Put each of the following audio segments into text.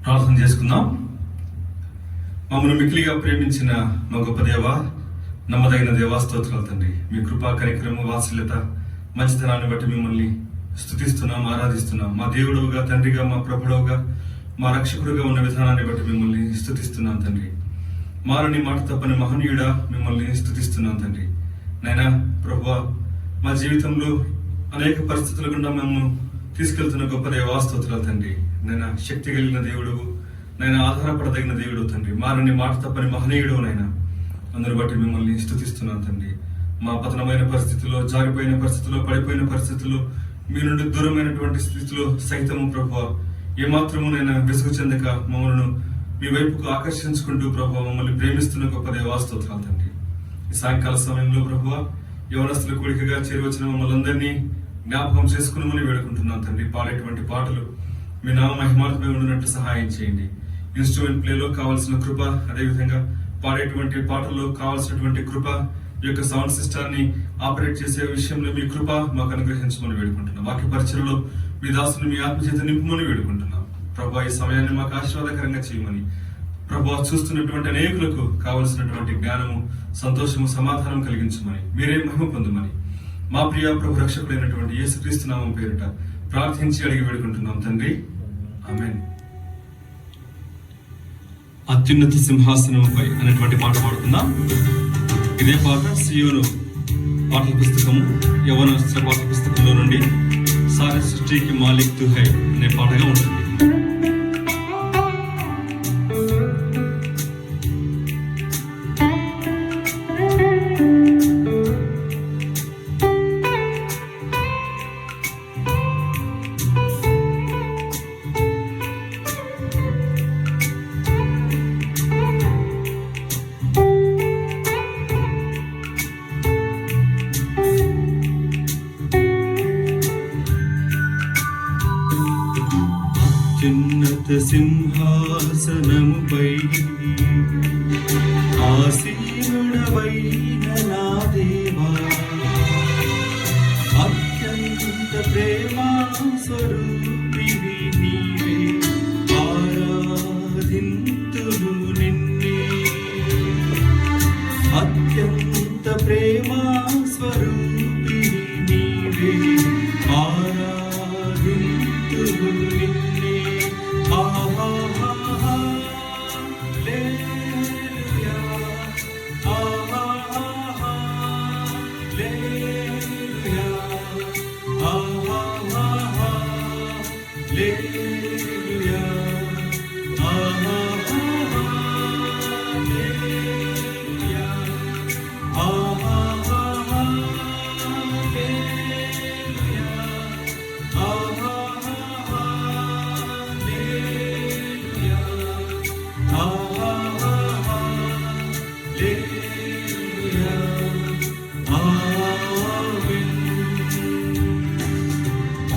ప్రార్థన చేసుకుందాం. మమ్మల్ని మిక్కిలిగా ప్రేమించిన మా గొప్ప దేవ, నమ్మదగిన దేవా, స్తోత్రాలు తండ్రి. మీ కృపా కనికరము, వాత్సల్యత, మంచితనాన్ని బట్టి మిమ్మల్ని స్తుతిస్తున్నాం, ఆరాధిస్తున్నాం. మా దేవుడుగా, తండ్రిగా, మా ప్రభువుగా, మా రక్షకుడుగా ఉన్న విధానాన్ని బట్టి మిమ్మల్ని స్తుతిస్తున్నాం తండ్రి. మారని మాట తప్పని మహనీయుడా మిమ్మల్ని స్తుతిస్తున్నాం తండ్రి. నైనా ప్రభువా, మా జీవితంలో అనేక పరిస్థితుల గుండా మేము తీసుకెళ్తున్న గొప్ప దేవా, స్తోత్రాలు తండ్రి. నైనా శక్తి కలిగిన దేవుడు, నైనా ఆధారపడదగిన దేవుడు తండ్రి. మారని మాట తప్పని మహనీయుడు నైనా, అందరు బట్టి మిమ్మల్ని స్తుతిస్తున్నాను తండ్రి. మా పతనమైన పరిస్థితుల్లో, జారిపోయిన పరిస్థితుల్లో, పడిపోయిన పరిస్థితుల్లో, మీ నుండి దూరమైనటువంటి స్థితిలో సైతము ప్రభువా, ఏమాత్రము నేను విసుగు చెందక మమ్మల్ని మీ వైపుకు ఆకర్షించుకుంటూ ప్రభువా మమ్మల్ని ప్రేమిస్తున్న గొప్ప దేవా, స్తోత్రాలు తండ్రి. ఈ సాయంకాల సమయంలో ప్రభువా, యవనస్తుల కోరికగా చేరువచ్చిన మమ్మల్ని అందరినీ జ్ఞాపకం చేసుకున్నామని వేడుకుంటున్నాను తండ్రి. పాడేటువంటి పాటలు మీ నామ మహిమార్థమై ఉండినట్టు సహాయం చేయండి. ఇన్స్ట్రుమెంట్ ప్లేలో కావాల్సిన కృప, అదేవిధంగా పాడేటువంటి పాటల్లో కావాల్సినటువంటి కృప, ఈ యొక్క సౌండ్ సిస్టాన్ని ఆపరేట్ చేసే విషయంలో మీ కృప మాకు అనుగ్రహించమని వేడుకుంటున్నాం. వాక్య పరిచయలో మీ దాసుని మీ ఆత్మచేత నింపమని వేడుకుంటున్నాం. ప్రభా, ఈ సమయాన్ని మాకు ఆశీర్వాదకరంగా చేయమని, ప్రభా చూస్తున్నటువంటి అనేకులకు కావలసినటువంటి జ్ఞానము, సంతోషము, సమాధానం కలిగించమని, మీరే మహిమ పొందమని మా ప్రియ ప్రభు రక్షకుడైనటువంటి యేసుక్రీస్తు నామం పేరిట ప్రార్థించి అడిగి వేడుకుంటున్నాం తండ్రి, ఆమేన్. అత్యున్నత సింహాసనంపై అనేటువంటి పాట పాడుకుందాం. ఇదే పాట సియోను పాటల పుస్తకము, యవ్వనస్తుల పాటల పుస్తకంలో నుండి సారే సృష్టికి మాలిక్ తు హై అనే పాటగా ఉంటుంది. అత్యున్నత సింహాసనముపై ఆసీనుడవైన నా దేవా, అత్యంత ప్రేమా స్వరూపివి నీవే, ఆరాధింతును నిన్నే. అత్యంత ప్రేమా స్వరూపివి నీవే, ఆరాధింతును నిన్నే.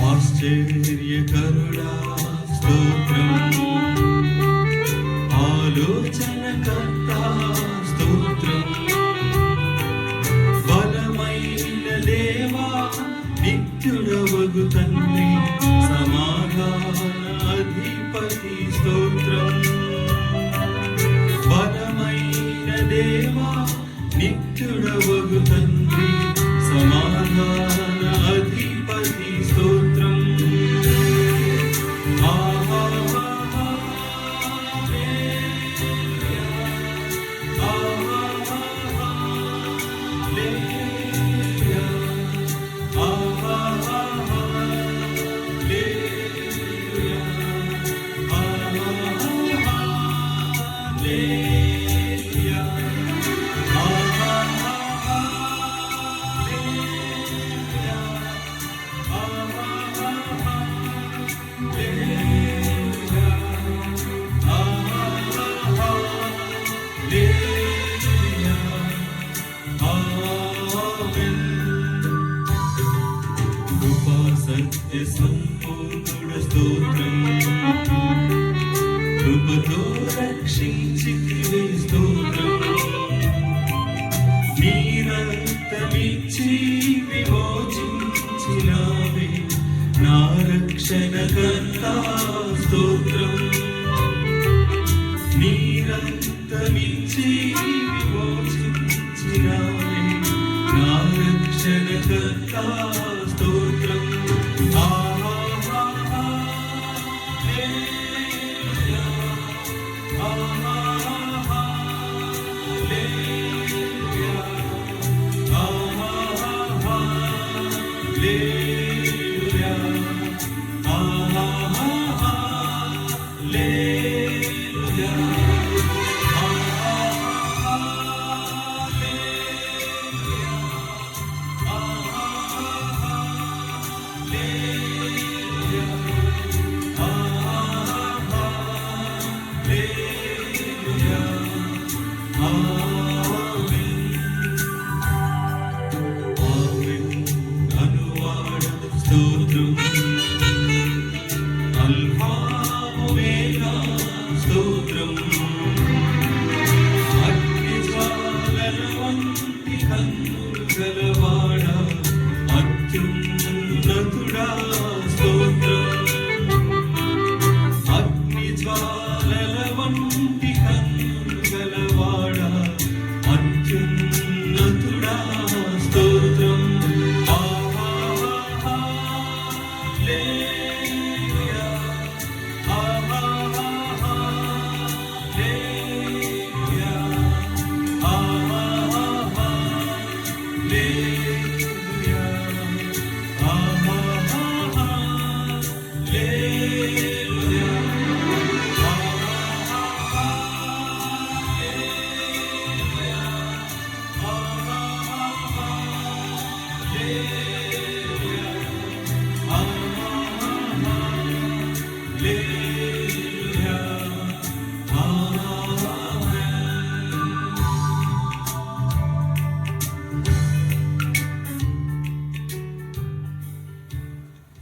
ఆశ్చర్యకరుడా స్తోత్రం, ఆలోచనకర్త స్తోత్రం, బలమైన దేవా, నిత్యుడవగు తండ్రి, సమాధాన అధిపతి స్తోత్రం. బలమైన దేవా, నిత్యుడవగు తండ్రి, సమాధాన అధిపతి స్తోత్రం. సత్య సంపూర్ణ స్తోత్రం, కృపతో రక్షించితివే స్తోత్రం. నీ రక్తమిచ్చి విమోచించినావే నా రక్షణకర్త స్తోత్రం.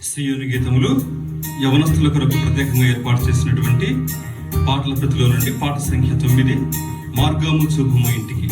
సియోను గీతములు యవనస్తుల కొరకు ప్రత్యేకంగా ఏర్పాటు చేసినటువంటి పాటల ప్రతిలో నుండి పాట సంఖ్య 9, మార్గము చూపుము ఇంటికి.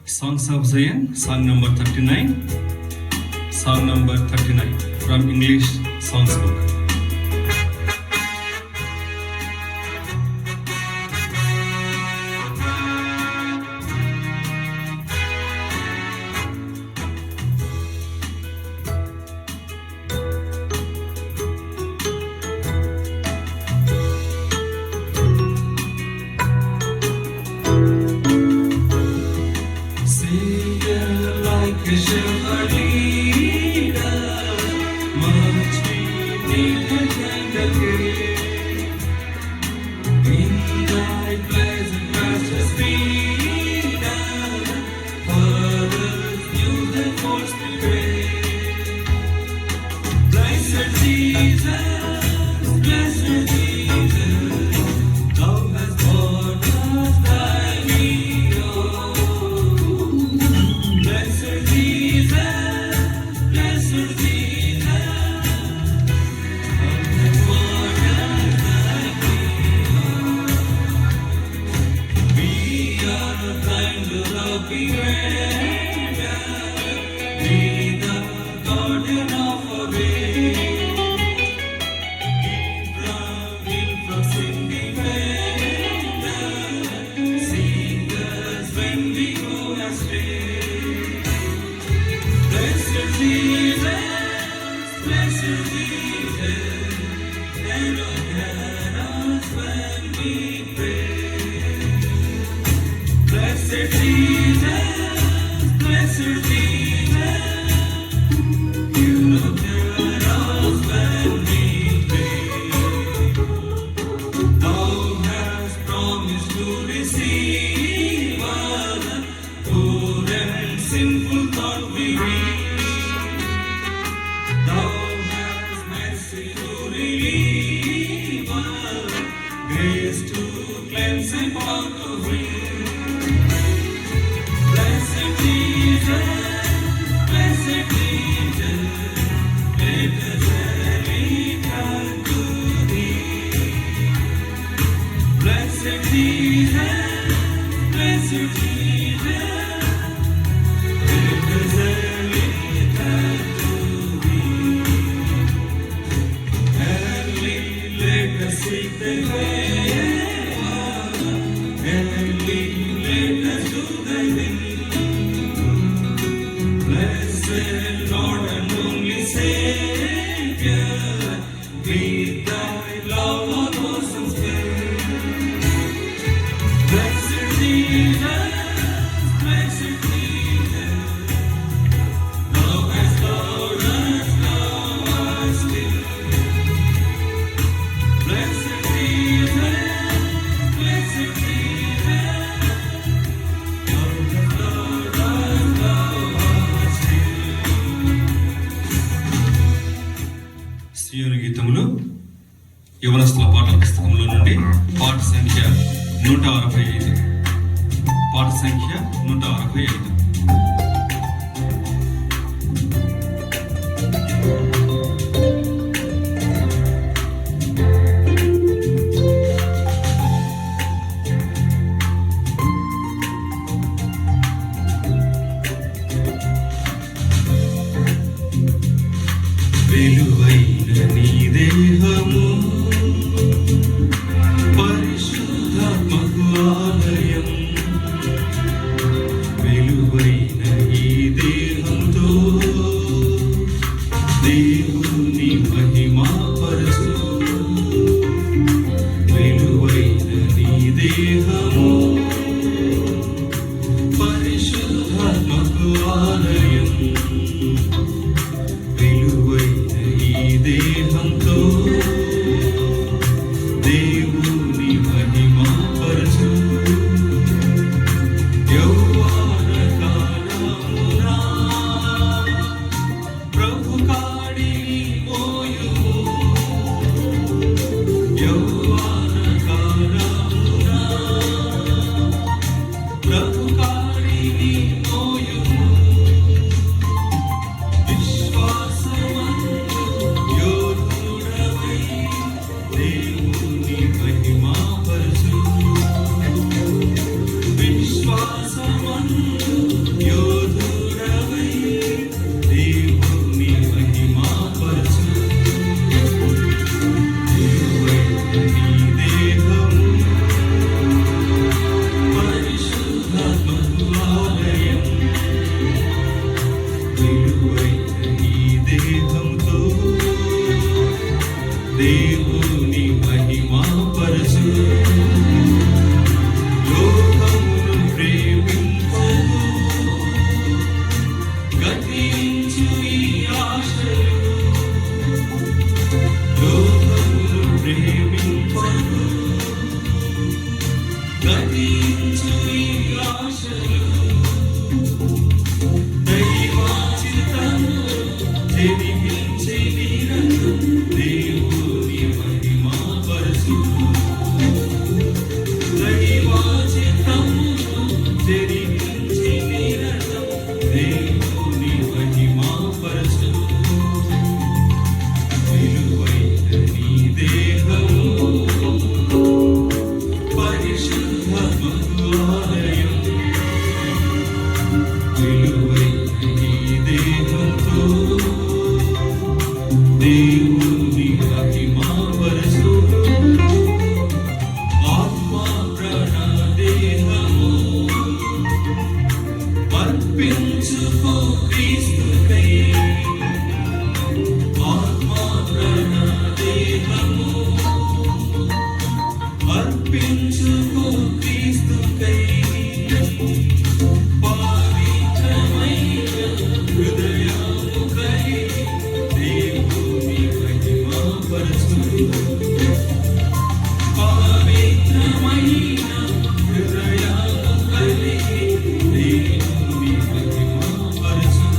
Songs of Zion, song number 39. Song number 39 from English Songs Book. Like a shepherd leader, much needed and again. In thy pleasant pastures freedom, others knew the force to pray. Blessed Jesus, thou hast borne us thy own. Blessed Jesus, we are kind of loving render, be the garden of our way. Keep from sin defender, sing us when we go astray. Blessed Jesus, and look at us when we pray. Blessed Jesus, you look at us when we pray. Thou hast promised to receive us, poor and సీయోను గీతములు యవనస్తుల పాటల పుస్తకంలో నుండి పాట సంఖ్య 165. పాట సంఖ్య 165. వెలువైన నీ దేహము పరిశుద్ధాత్మకు ఆలయం, వెలువైన ఈ దేహంతో దేవుని మహిమా పరచు. వెలువైన నీ దేహము పరిశుద్ధాత్మకు ఆలయం, దేహంతో దేవుని మహిమా పరచు. యౌవన కాలమునా ప్రభు కాడిని మోయుము, యౌవన కాలమునా ప్రభు కాడిని మోయుము. దేవుని మహిమా పరచు, విశ్వాసమందు యోధుడవై దేవుని మహిమా పరచు. నీ దేహము పరిశుద్ధాత్మకు ఆలయం, వెలువైన ఈ దేహంతో దేవుని మహిమా పరచు. లోకమును ప్రేమించదు, గతించు ఈ ఆశలు. లోకమును ప్రేమించదు, గతించు ఈ ఆశలు. దైవాచితము జరిగించే నిరంతరం దేవుని మహిమా పరచు. దైవాచితము జరిగించే నిరంతరం దేవుని మహిమా పరచు. వెలువైన నీ దేహము పరిశుద్ధాత్మకు ఆలయం, వెలువైన నీ దేహంతో దేవుని మహిమా పరచు. ఆత్మ ప్రాణ దేహము అర్పించుకో క్రీస్తుకై, ఆత్మ ప్రాణ దేహము అర్పించుకో క్రీస్తుకై. పవిత్రమైన హృదయము కలిగి దేవుని మహిమా పరచు. పవిత్రమైన హృదయము కలిగి దేవుని మహిమా పరచు.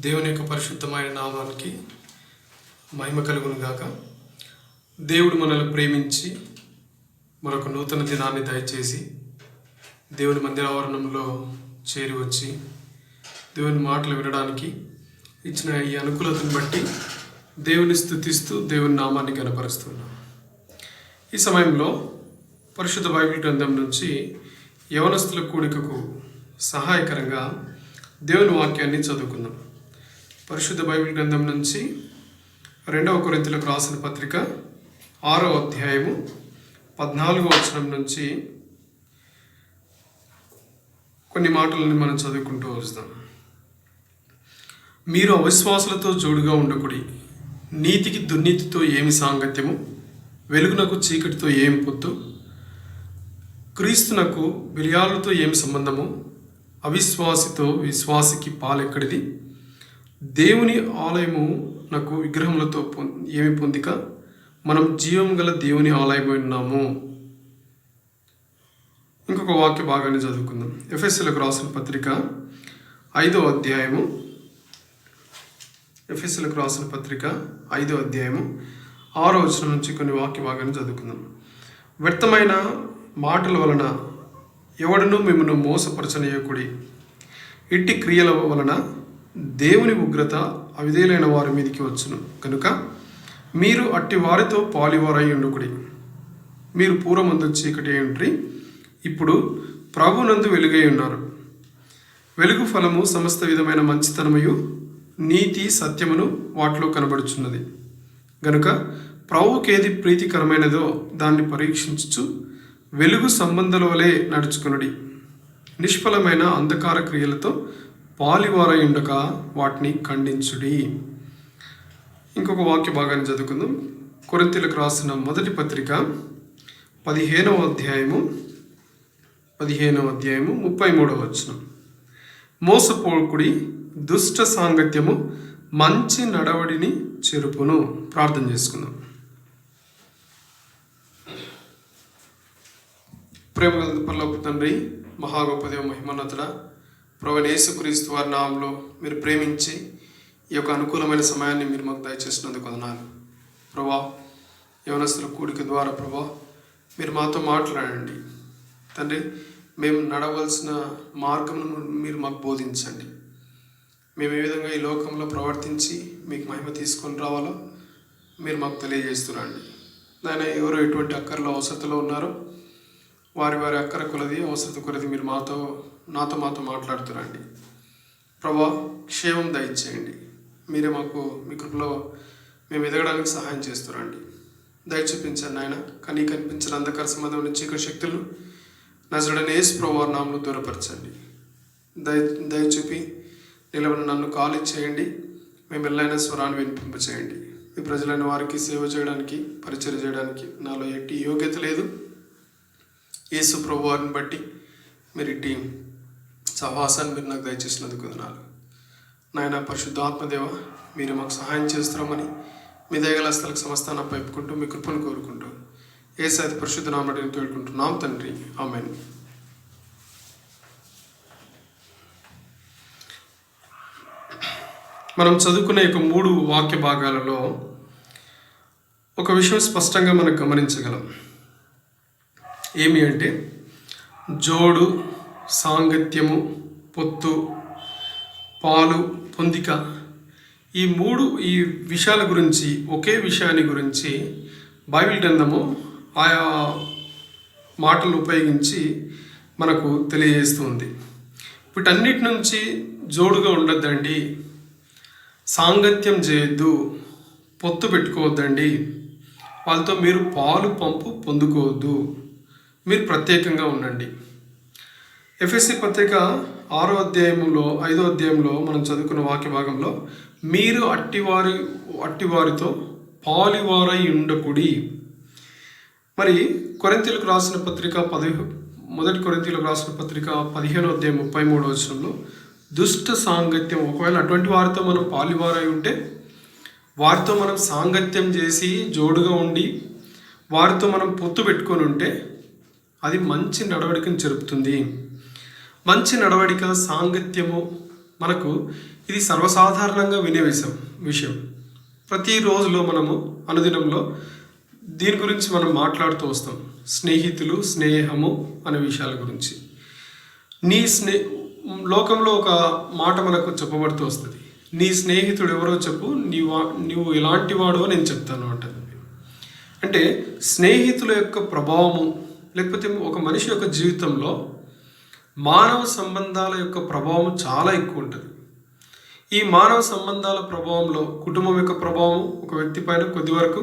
దేవుని యొక్క పరిశుద్ధమైన నామానికి మహిమ కలుగును గాక. దేవుడు మనల్ని ప్రేమించి మరొక నూతన దినాన్ని దయచేసి దేవుని మందిరావరణంలో చేరి వచ్చి దేవుని మాటలు వినడానికి ఇచ్చిన ఈ అనుకూలతను బట్టి దేవుని స్తుతిస్తూ దేవుని నామాన్ని కనపరుస్తున్నాం. ఈ సమయంలో పరిశుద్ధ బైబిల్ గ్రంథం నుంచి యవనస్తుల కూడికకు సహాయకరంగా దేవుని వాక్యాన్ని చదువుకుందాం. పరిశుద్ధ బైబిల్ గ్రంథం నుంచి 2వ కొరింథీయులకు రాసిన పత్రిక 6వ అధ్యాయము 14వ వచనం నుంచి కొన్ని మాటలని మనం చదువుకుంటూ వస్తాం. మీరు అవిశ్వాసులతో జోడుగా ఉండకుడి, నీతికి దుర్నీతితో ఏమి సాంగత్యము, వెలుగునకు చీకటితో ఏమి పొత్తు, క్రీస్తునకు బిలియాలతో ఏమి సంబంధము, అవిశ్వాసితో విశ్వాసికి పాలెక్కడిది, దేవుని ఆలయము నాకు విగ్రహములతో ఏమి పొందిక, మనం జీవం గల దేవుని ఆలయమై ఉన్నాము. ఇంకొక వాక్య భాగాన్ని చదువుకుందాం. ఎఫెసీయులకు రాసిన పత్రిక 5వ అధ్యాయము 6వ వచనం నుంచి కొన్ని వాక్య భాగాన్ని చదువుకుందాం. వ్యర్థమైన మాటల వలన ఎవడనూ మిమ్మల్ని మోసపరచనీయకుడి, ఇట్టి క్రియల వలన దేవుని ఉగ్రత అవిధేయులైన వారి మీదికి వచ్చును కనుక మీరు అట్టి వారితో పాలివారై ఉండుకుడి. మీరు పూర్వమందు చీకటి అయి ఉండ్రి, ఇప్పుడు ప్రభునందు వెలుగై ఉన్నారు. వెలుగు ఫలము సమస్త విధమైన మంచితనమయు నీతి సత్యమును వాటిలో కనబడుచున్నది. గనుక ప్రభువుకేది ప్రీతికరమైనదో దాన్ని పరీక్షించుచు వెలుగు సంబంధాల వలె నడుచుకునుడి. నిష్ఫలమైన అంధకార క్రియలతో పాలివారై ఉండక వాటిని ఖండించుడి. ఇంకొక వాక్య భాగాన్ని చదువుకుందాం. కొరింథీయులకు రాసిన మొదటి పత్రిక 15వ అధ్యాయము 33వ వచనం. మోసపోకుడి, దుష్ట సాంగత్యము మంచి నడవడిని చెరుపును. ప్రార్థన చేసుకుందాం. ప్రేమ గల పరలోక తండ్రి, మహాగొప్ప దేవ, మహిమోన్నతుడా, ప్రభువైన యేసుక్రీస్తు వారి నామంలో మీరు ప్రేమించి ఈ యొక్క అనుకూలమైన సమయాన్ని మీరు మాకు దయచేసినందుకు వందనాలు. ప్రభా, యవనస్తుల కూడిక ద్వారా ప్రభా మీరు మాతో మాట్లాడండి తండ్రి. మేము నడవలసిన మార్గమును మీరు మాకు బోధించండి. మేము ఏ విధంగా ఈ లోకంలో ప్రవర్తించి మీకు మహిమ తీసుకొని రావాలో మీరు మాకు తెలియజేస్తురండి. నాయన, ఎవరు ఎటువంటి అక్కర్లో అవసరతలో ఉన్నారో వారి వారి అక్కర కొలది అవసరత కొలది మీరు నాతో మాట్లాడుతురండి. ప్రభా, క్షేమం దయచేయండి. మీరే మాకు మీ కృపలో మేము ఎదగడానికి సహాయం చేస్తురండి. దయ చూపించండి ఆయన. కానీ కనిపించిన అంధకార సంబంధమైన చీకటి శక్తులు నజరుడైన యేసు ప్రభువు నామములో దూరపరచండి. దయ చూపి నిలబడిన నన్ను ఖాళీ చేయండి. మేము ఎల్లైన స్వరాన్ని వినిపింపచేయండి. మీ ప్రజలైన వారికి సేవ చేయడానికి, పరిచయం చేయడానికి నాలో ఎట్టి యోగ్యత లేదు. యేసు ప్రభు వారిని బట్టి మీరు ఇట్టి సహవాసాన్ని మీరు నాకు దయచేసినందుకు వందనాలు. నాయన పరిశుద్ధాత్మదేవ, మీరు మాకు సహాయం చేస్తున్నామని మీ దయగల స్థలకు సమస్తాన్ని పైపుకుంటూ మీ కృపను కోరుకుంటూ యేసు పరిశుద్ధ నామమున వేడుకుంటున్నాం తండ్రి, ఆమేన్. మనం చదువుకునే యొక్క 3 వాక్య భాగాలలో ఒక విషయం స్పష్టంగా మనం గమనించగలం. ఏమి అంటే, జోడు, సాంగత్యము, పొత్తు, పాలు, పొందిక, ఈ విషయాల గురించి, ఒకే విషయాన్ని గురించి బైబిల్ గ్రంథము ఆయా మాటలను ఉపయోగించి మనకు తెలియజేస్తుంది. వీటన్నిటి నుంచి జోడుగా ఉండొద్దండి, సాంగత్యం చేయొద్దు, పొత్తు పెట్టుకోవద్దండి, వాళ్ళతో మీరు పాలు పంపు పొందుకోవద్దు, మీరు ప్రత్యేకంగా ఉండండి. ఎఫెసీ పత్రిక 5వ అధ్యాయంలో మనం చదువుకున్న వాక్య భాగంలో మీరు అట్టివారితో పాలివారై ఉండకుడి. మరి కొరింథీయులకు రాసిన పత్రిక 15వ అధ్యాయం 33వ వచనంలో దుష్ట సాంగత్యం, ఒకవేళ అటువంటి వారితో మనం పాలివారై ఉంటే, వారితో మనం సాంగత్యం చేసి జోడుగా ఉండి వారితో మనం పొత్తు పెట్టుకొని ఉంటే అది మంచి నడవడికను జరుపుతుంది. మంచి నడవడిక, సాంగత్యము మనకు ఇది సర్వసాధారణంగా వినే విషయం. ప్రతి రోజులో మనము అనుదినంలో దీని గురించి మనం మాట్లాడుతూ వస్తాం. స్నేహితులు, స్నేహము అనే విషయాల గురించి. లోకంలో ఒక మాట మనకు చెప్పబడుతూ వస్తుంది. నీ స్నేహితుడు ఎవరో చెప్పు, నువ్వు ఎలాంటి వాడో నేను చెప్తాను అంటది. అంటే స్నేహితుల యొక్క ప్రభావము, లేకపోతే ఒక మనిషి యొక్క జీవితంలో మానవ సంబంధాల యొక్క ప్రభావం చాలా ఎక్కువ ఉంటుంది. ఈ మానవ సంబంధాల ప్రభావంలో కుటుంబం యొక్క ప్రభావం ఒక వ్యక్తి పైన కొద్ది వరకు,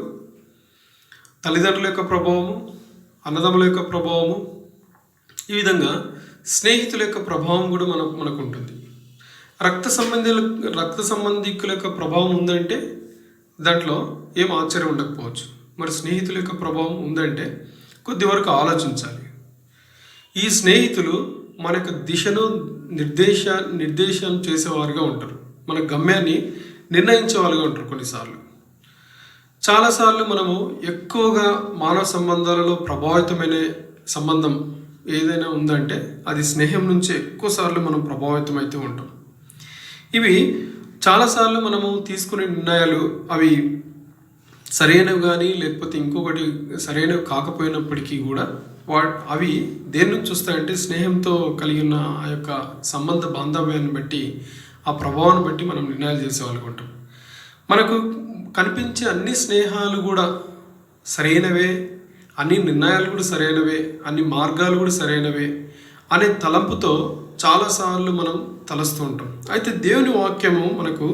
తల్లిదండ్రుల యొక్క ప్రభావము, అన్నదమ్ముల యొక్క ప్రభావము, ఈ విధంగా స్నేహితుల యొక్క ప్రభావం కూడా మనకు ఉంటుంది. రక్త సంబంధికుల యొక్క ప్రభావం ఉందంటే దాంట్లో ఏం ఆశ్చర్యం ఉండకపోవచ్చు. మరి స్నేహితుల యొక్క ప్రభావం ఉందంటే కొద్ది వరకు ఆలోచించాలి. ఈ స్నేహితులు మన యొక్క దిశను నిర్దేశం చేసేవారుగా ఉంటారు. మన గమ్యాన్ని నిర్ణయించే వాళ్ళుగా ఉంటారు. కొన్నిసార్లు చాలాసార్లు మనము ఎక్కువగా మానవ సంబంధాలలో ప్రభావితమైన సంబంధం ఏదైనా ఉందంటే అది స్నేహం నుంచే ఎక్కువసార్లు మనం ప్రభావితం అయితే ఉంటాం. ఇవి చాలాసార్లు మనము తీసుకునే నిర్ణయాలు అవి సరైనవి కానీ లేకపోతే ఇంకొకటి సరైనవి కాకపోయినప్పటికీ కూడా అవి దేని నుంచి వస్తాయంటే స్నేహంతో కలిగి ఉన్న ఆ యొక్క సంబంధ బాంధవ్యాన్ని బట్టి, ఆ ప్రభావాన్ని బట్టి మనం నిర్ణయాలు చేసేవాళ్ళుగా ఉంటాం. మనకు కనిపించే అన్ని స్నేహాలు కూడా సరైనవే, అన్ని నిర్ణయాలు కూడా సరైనవే, అన్ని మార్గాలు కూడా సరైనవే అనే తలంపుతో చాలాసార్లు మనం తలస్తూ ఉంటాం. అయితే దేవుని వాక్యము మనకు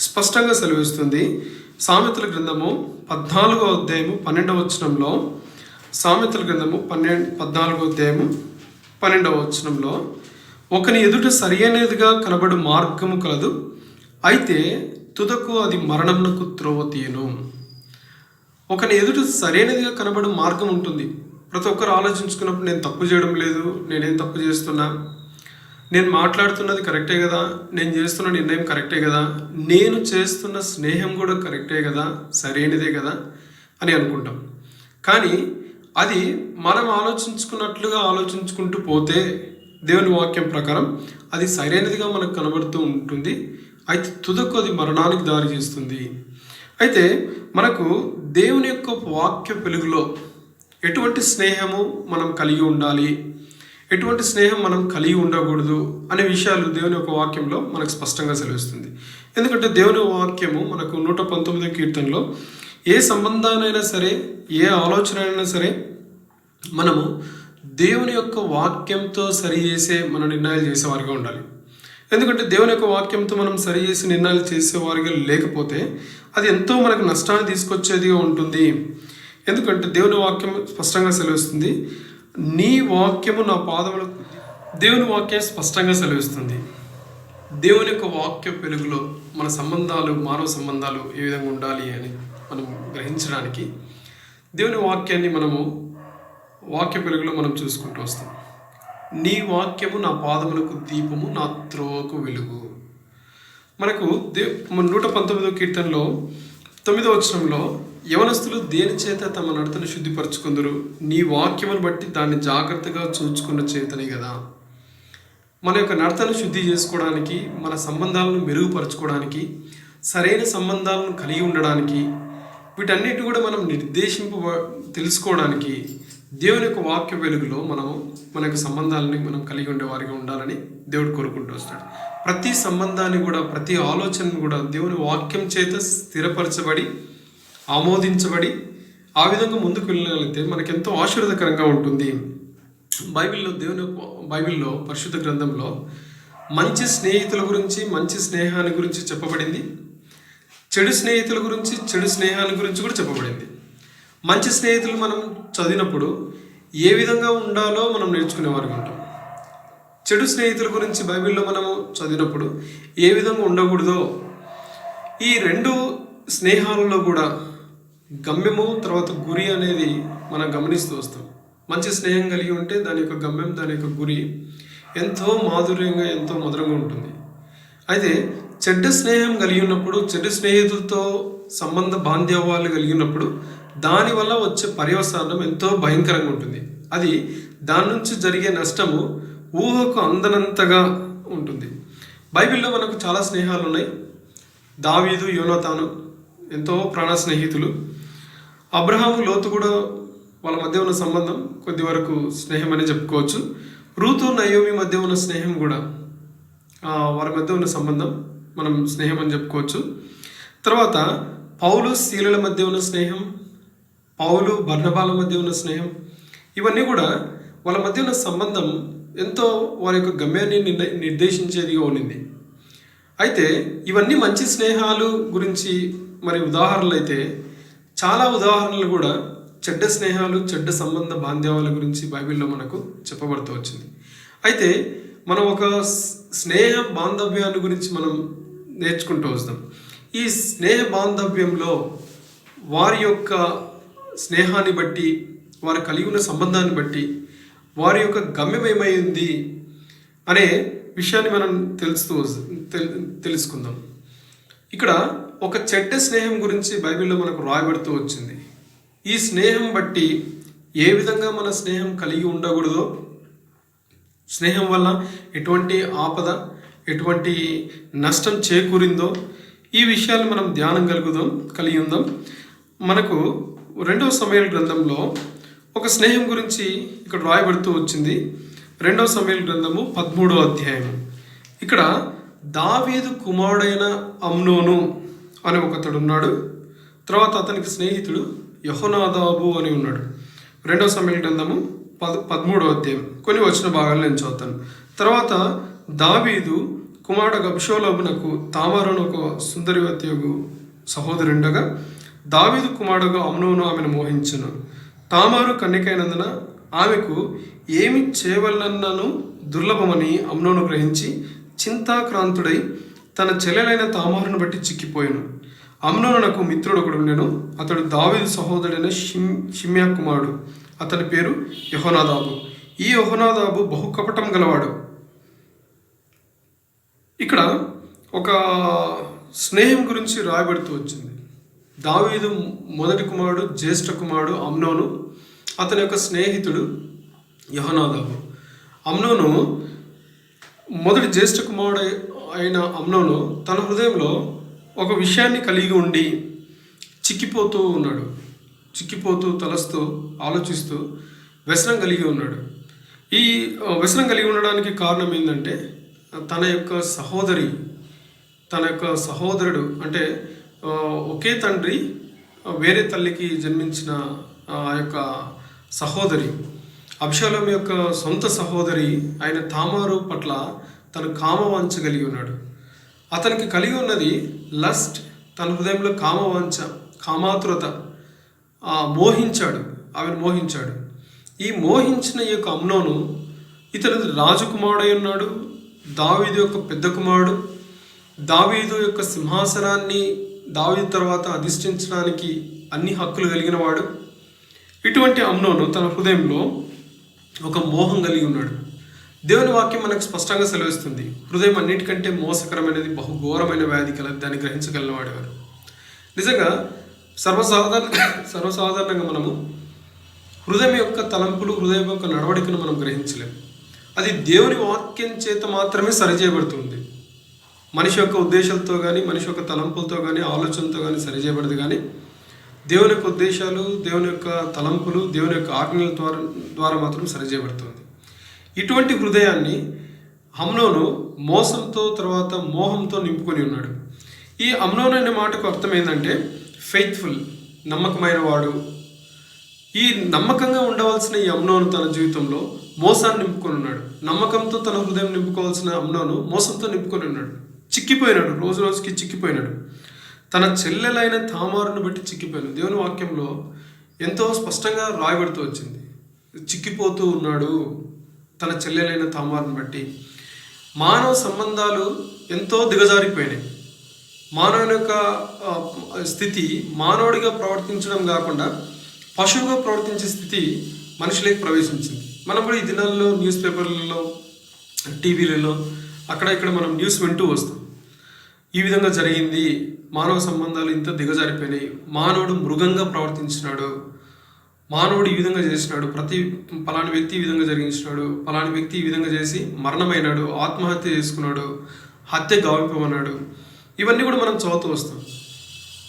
స్పష్టంగా సెలవిస్తుంది. సామెతల గ్రంథము 14వ అధ్యాయము 12వ వచనంలో, సామెతల గ్రంథము 14వ అధ్యాయము 12వ వచనంలో, ఒకని ఎదుట సరియైనదిగా కనబడు మార్గము కలదు, అయితే తుదకు అది మరణమునకు త్రోవ తీయను. ఒకని ఎదుట సరైనదిగా కనబడు మార్గం ఉంటుంది. ప్రతి ఒక్కరు ఆలోచించుకున్నప్పుడు నేను తప్పు చేయడం లేదు, నేనేం తప్పు చేస్తున్నా, నేను మాట్లాడుతున్నది కరెక్టే కదా, నేను చేస్తున్న నిర్ణయం కరెక్టే కదా, నేను చేస్తున్న స్నేహం కూడా కరెక్టే కదా, సరైనదే కదా అని అనుకుంటాం. కానీ అది మనం ఆలోచించుకున్నట్లుగా ఆలోచించుకుంటూ పోతే దేవుని వాక్యం ప్రకారం అది సరైనదిగా మనకు కనబడుతూ ఉంటుంది. అయితే తుదకు అది మరణానికి దారి చేస్తుంది. అయితే మనకు దేవుని యొక్క వాక్య వెలుగులో ఎటువంటి స్నేహము మనం కలిగి ఉండాలి, ఎటువంటి స్నేహం మనం కలిగి ఉండకూడదు అనే విషయాలు దేవుని యొక్క వాక్యంలో మనకు స్పష్టంగా సెలవిస్తుంది. ఎందుకంటే దేవుని వాక్యము మనకు 119వ కీర్తనలో ఏ సంబంధానైనా సరే, ఏ ఆలోచన అయినా సరే మనము దేవుని యొక్క వాక్యంతో సరి చేసే మన నిర్ణయాలు చేసేవారిగా ఉండాలి. ఎందుకంటే దేవుని యొక్క వాక్యంతో మనం సరి చేసి నిర్ణయాలు చేసేవారిగా లేకపోతే అది ఎంతో మనకు నష్టాన్ని తీసుకొచ్చేదిగా ఉంటుంది. ఎందుకంటే దేవుని వాక్యం స్పష్టంగా సెలవిస్తుంది, నీ వాక్యము నా పాదములకు. దేవుని వాక్యం స్పష్టంగా సెలవిస్తుంది. దేవుని యొక్క వాక్య వెలుగులో మన సంబంధాలు, మానవ సంబంధాలు ఏ విధంగా ఉండాలి అని మనం గ్రహించడానికి దేవుని వాక్యాన్ని మనము వాక్య వెలుగులో మనం చూసుకుంటూ వస్తాం. నీ వాక్యము నా పాదములకు దీపము, నా త్రోవకు వెలుగు. మనకు 119వ కీర్తనలో 9వ వచనంలో, యవనస్తులు దేని చేత తమ నడతను శుద్ధిపరచుకుందరు, నీ వాక్యమును బట్టి దాన్ని జాగ్రత్తగా చూచుకున్న చేతనే కదా. మన యొక్క నడతను శుద్ధి చేసుకోవడానికి, మన సంబంధాలను మెరుగుపరచుకోవడానికి, సరైన సంబంధాలను కలిగి ఉండడానికి, వీటన్నిటి కూడా మనం తెలుసుకోవడానికి దేవుని యొక్క వాక్య వెలుగులో మన యొక్క సంబంధాలని మనం కలిగి ఉండే వారిగా ఉండాలని దేవుడు కోరుకుంటూ వస్తాడు. ప్రతి సంబంధాన్ని కూడా, ప్రతి ఆలోచనను కూడా దేవుని వాక్యం చేత స్థిరపరచబడి, ఆమోదించబడి ఆ విధంగా ముందుకు వెళ్ళగలిగితే మనకెంతో ఆశీర్వాదకరంగా ఉంటుంది. బైబిల్లో పరిశుద్ధ గ్రంథంలో మంచి స్నేహితుల గురించి, మంచి స్నేహాన్ని గురించి చెప్పబడింది. చెడు స్నేహితుల గురించి, చెడు స్నేహాన్ని గురించి కూడా చెప్పబడింది. మంచి స్నేహితులు మనం చదివినప్పుడు ఏ విధంగా ఉండాలో మనం నేర్చుకునేవారుగా ఉంటాం. చెడు స్నేహితుల గురించి బైబిల్లో మనము చదివినప్పుడు ఏ విధంగా ఉండకూడదో, ఈ రెండు స్నేహాలలో కూడా గమ్యము తర్వాత గురి అనేది మనం గమనిస్తూ వస్తాం. మంచి స్నేహం కలిగి ఉంటే దాని యొక్క గమ్యం, దాని యొక్క గురి ఎంతో మాధుర్యంగా, ఎంతో మధురంగా ఉంటుంది. అయితే చెడ్డ స్నేహం కలిగి ఉన్నప్పుడు, చెడ్డ స్నేహితులతో సంబంధ బాంధవ్యాలు కలిగినప్పుడు దానివల్ల వచ్చే పర్యవసానం ఎంతో భయంకరంగా ఉంటుంది. దాని నుంచి జరిగే నష్టము ఊహకు అందనంతగా ఉంటుంది. బైబిల్లో మనకు చాలా స్నేహాలు ఉన్నాయి. దావీదు, యోనాతాను ఎంతో ప్రాణ స్నేహితులు. అబ్రహాము, లోతు కూడా వాళ్ళ మధ్య ఉన్న సంబంధం కొద్ది వరకు స్నేహం అని చెప్పుకోవచ్చు. రూతు, నయోమి మధ్య ఉన్న స్నేహం కూడా వారి మధ్య ఉన్న సంబంధం మనం స్నేహం అని చెప్పుకోవచ్చు. తర్వాత పౌలు, శీలల మధ్య ఉన్న స్నేహం, పౌలు, బర్నబాల మధ్య ఉన్న స్నేహం, ఇవన్నీ కూడా వాళ్ళ మధ్య ఉన్న సంబంధం ఎంతో వారి యొక్క గమ్యాన్ని నిర్దేశించేదిగా ఉండింది. అయితే ఇవన్నీ మంచి స్నేహాలు గురించి మరి ఉదాహరణలు అయితే, చాలా ఉదాహరణలు కూడా చెడ్డ స్నేహాలు, చెడ్డ సంబంధ బాంధవ్యాల గురించి బైబిల్లో మనకు చెప్పబడుతూ వచ్చింది. అయితే మనం ఒక స్నేహ బాంధవ్యాన్ని గురించి మనం నేర్చుకుంటూ వస్తాం. ఈ స్నేహ బాంధవ్యంలో వారి యొక్క స్నేహాన్ని బట్టి, వారు కలిగి ఉన్న సంబంధాన్ని బట్టి వారి యొక్క గమ్యం ఏమైంది అనే విషయాన్ని మనం తెలుసుకుందాం. ఇక్కడ ఒక చెడ్డ స్నేహం గురించి బైబిల్లో మనకు రాయబడుతూ వచ్చింది. ఈ స్నేహం బట్టి ఏ విధంగా మన స్నేహం కలిగి ఉండకూడదో, స్నేహం వల్ల ఎటువంటి ఆపద, ఎటువంటి నష్టం చేకూరిందో, ఈ విషయాలు మనం ధ్యానం కలిగి ఉందాం. మనకు 2వ సమూయేలు గ్రంథంలో ఒక స్నేహం గురించి ఇక్కడ రాయబడుతూ వచ్చింది. 2వ సమూయేలు గ్రంథము 13వ అధ్యాయం. ఇక్కడ దావీదు కుమారుడైన అమ్నోను అనే ఒకతడు ఉన్నాడు. తర్వాత అతనికి స్నేహితుడు యెహోనాదాబు అని ఉన్నాడు. 2వ సమూయేలు గ్రంథము 13వ అధ్యాయం కొన్ని వచన భాగాలు నేను చదువుతాను. తర్వాత దావీదు కుమారుడు అబ్షాలోమునకు తామారును ఒక సుందరివతి సహోదరి ఉండగా, దావీదు కుమారుడుగా అమ్నోను ఆమెను మోహించును. తామారు కన్యకైనందున ఆమెకు ఏమి చేయవలనను దుర్లభమని అమ్నోను గ్రహించి చింతాక్రాంతుడై తన చెల్లెలైన తామారును బట్టి చిక్కిపోయాను. అమ్నోనునకు మిత్రుడు ఒకడు ఉండెను. అతడు దావీదు సహోదరుడైన షిమ్యా కుమారుడు. అతని పేరు యెహోనాదాబు. ఈ యెహోనాదాబు బహు కపటం గలవాడు. ఇక్కడ ఒక స్నేహం గురించి రాయబడుతూ వచ్చింది. దావీదు మొదటి కుమారుడు, జ్యేష్ఠ కుమారుడు అమ్నోను, అతని యొక్క స్నేహితుడు యెహోనాదాబు. అమ్నోను మొదటి జ్యేష్ఠ కుమారుడు అయిన అమ్నోను తన హృదయంలో ఒక విషయాన్ని కలిగి ఉండి చిక్కిపోతూ ఉన్నాడు. చిక్కిపోతూ, తలస్తూ, ఆలోచిస్తూ వ్యసనం కలిగి ఉన్నాడు. ఈ వ్యసనం కలిగి ఉండడానికి కారణం ఏంటంటే తన యొక్క సహోదరుడు అంటే ఒకే తండ్రి వేరే తల్లికి జన్మించిన ఆ యొక్క సహోదరి, అబ్షాలోము యొక్క సొంత సహోదరి అయిన తామారు పట్ల తను కామవాంఛ కలిగి ఉన్నాడు. అతనికి కలిగి ఉన్నది లస్ట్, తన హృదయంలో కామవాంఛ, కామాతురత. ఆమెను మోహించాడు. ఈ మోహించిన ఈ యొక్క అమ్నోను ఇతను రాజకుమారుడై ఉన్నాడు. దావీదు యొక్క పెద్ద కుమారుడు. దావీదు యొక్క సింహాసనాన్ని దావీదు తర్వాత అధిష్ఠించడానికి అన్ని హక్కులు కలిగిన వాడు. ఇటువంటి అమ్నోను తన హృదయంలో ఒక మోహం కలిగి ఉన్నాడు. దేవుని వాక్యం మనకు స్పష్టంగా సెలవిస్తుంది, హృదయం అన్నిటికంటే మోసకరమైనది, బహుఘోరమైన వ్యాధి కలది, దాన్ని గ్రహించగలిగిన వాడు. నిజంగా సర్వసాధారణంగా మనము హృదయం యొక్క తలంపులు, హృదయం యొక్క నడవడికను మనం గ్రహించలేము. అది దేవుని వాక్యం చేత మాత్రమే సరిచేయబడుతుంది. మనిషి యొక్క ఉద్దేశాలతో కానీ, మనిషి యొక్క తలంపులతో కానీ, ఆలోచనతో కానీ సరిచేయబడదు. కానీ దేవుని యొక్క ఉద్దేశాలు, దేవుని యొక్క తలంపులు, దేవుని యొక్క ఆజ్ఞల ద్వారా మాత్రం సరిచేయబడుతుంది. ఇటువంటి హృదయాన్ని అమ్నోను మోసంతో, తర్వాత మోహంతో నింపుకొని ఉన్నాడు. ఈ అమ్నోను అనే మాటకు అర్థం ఏంటంటే ఫెయిత్ఫుల్, నమ్మకమైన వాడు. ఈ నమ్మకంగా ఉండవలసిన ఈ అమ్నోను తన జీవితంలో మోసాన్ని నింపుకొని ఉన్నాడు. నమ్మకంతో తన హృదయం నింపుకోవాల్సిన అమ్నోను మోసంతో నింపుకొని ఉన్నాడు. చిక్కిపోయినాడు, రోజు రోజుకి చిక్కిపోయినాడు. తన చెల్లెలైన తామారును బట్టి చిక్కిపోయాను. దేవుని వాక్యంలో ఎంతో స్పష్టంగా రాయబడుతూ వచ్చింది, చిక్కిపోతూ ఉన్నాడు తన చెల్లెలైన తామారును బట్టి. మానవ సంబంధాలు ఎంతో దిగజారిపోయినాయి. మానవుని యొక్క స్థితి మానవుడిగా ప్రవర్తించడం కాకుండా పశువుగా ప్రవర్తించే స్థితి మనుషులకు ప్రవేశించింది. మనం కూడా ఈ దినాల్లో న్యూస్ పేపర్లలో, టీవీలలో అక్కడ ఇక్కడ మనం న్యూస్ వింటూ వస్తాం. ఈ విధంగా జరిగింది, మానవ సంబంధాలు ఇంత దిగజారిపోయినాయి, మానవుడు మృగంగా ప్రవర్తించినాడు, మానవుడు ఈ విధంగా చేసినాడు, పలాని వ్యక్తి ఈ విధంగా జరిగించినాడు, పలాని వ్యక్తి ఈ విధంగా చేసి మరణమైనాడు, ఆత్మహత్య చేసుకున్నాడు, హత్య గావింపమన్నాడు. ఇవన్నీ కూడా మనం చదువుతూ వస్తాం.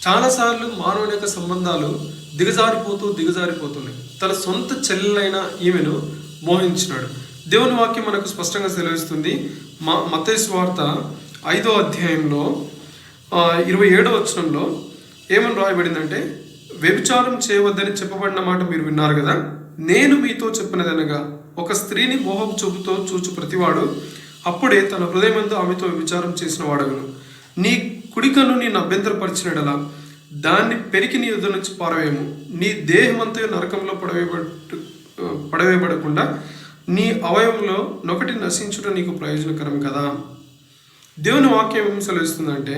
చాలాసార్లు మానవుని యొక్క సంబంధాలు దిగజారిపోతున్నాయి. తన సొంత చెల్లెలైన ఈమెను మోహించినాడు. దేవుని వాక్యం మనకు స్పష్టంగా సెలవిస్తుంది. మత్తయి సువార్త 5వ అధ్యాయంలో 27వ వచనంలో ఏమని రాయబడిందంటే, వ్యభిచారం చేయవద్దని చెప్పబడిన మాట మీరు విన్నారు కదా, నేను మీతో చెప్పినదనగా ఒక స్త్రీని మోహపు చూపుతో చూచు ప్రతివాడు అప్పుడే తన హృదయమందు ఆమెతో వ్యభిచారం చేసిన వాడగును. నీ కుడికన్ను నేను అభ్యంతరపరిచినడలా దాన్ని పెరికి నీ యుద్ధ నుంచి పారవేయము. నీ దేహమంతా నరకంలో పడవేయబడకుండా నీ అవయవంలో నొకటి నశించుట నీకు ప్రయోజనకరం కదా. దేవుని వాక్యం ఏం సెలవిస్తుందంటే,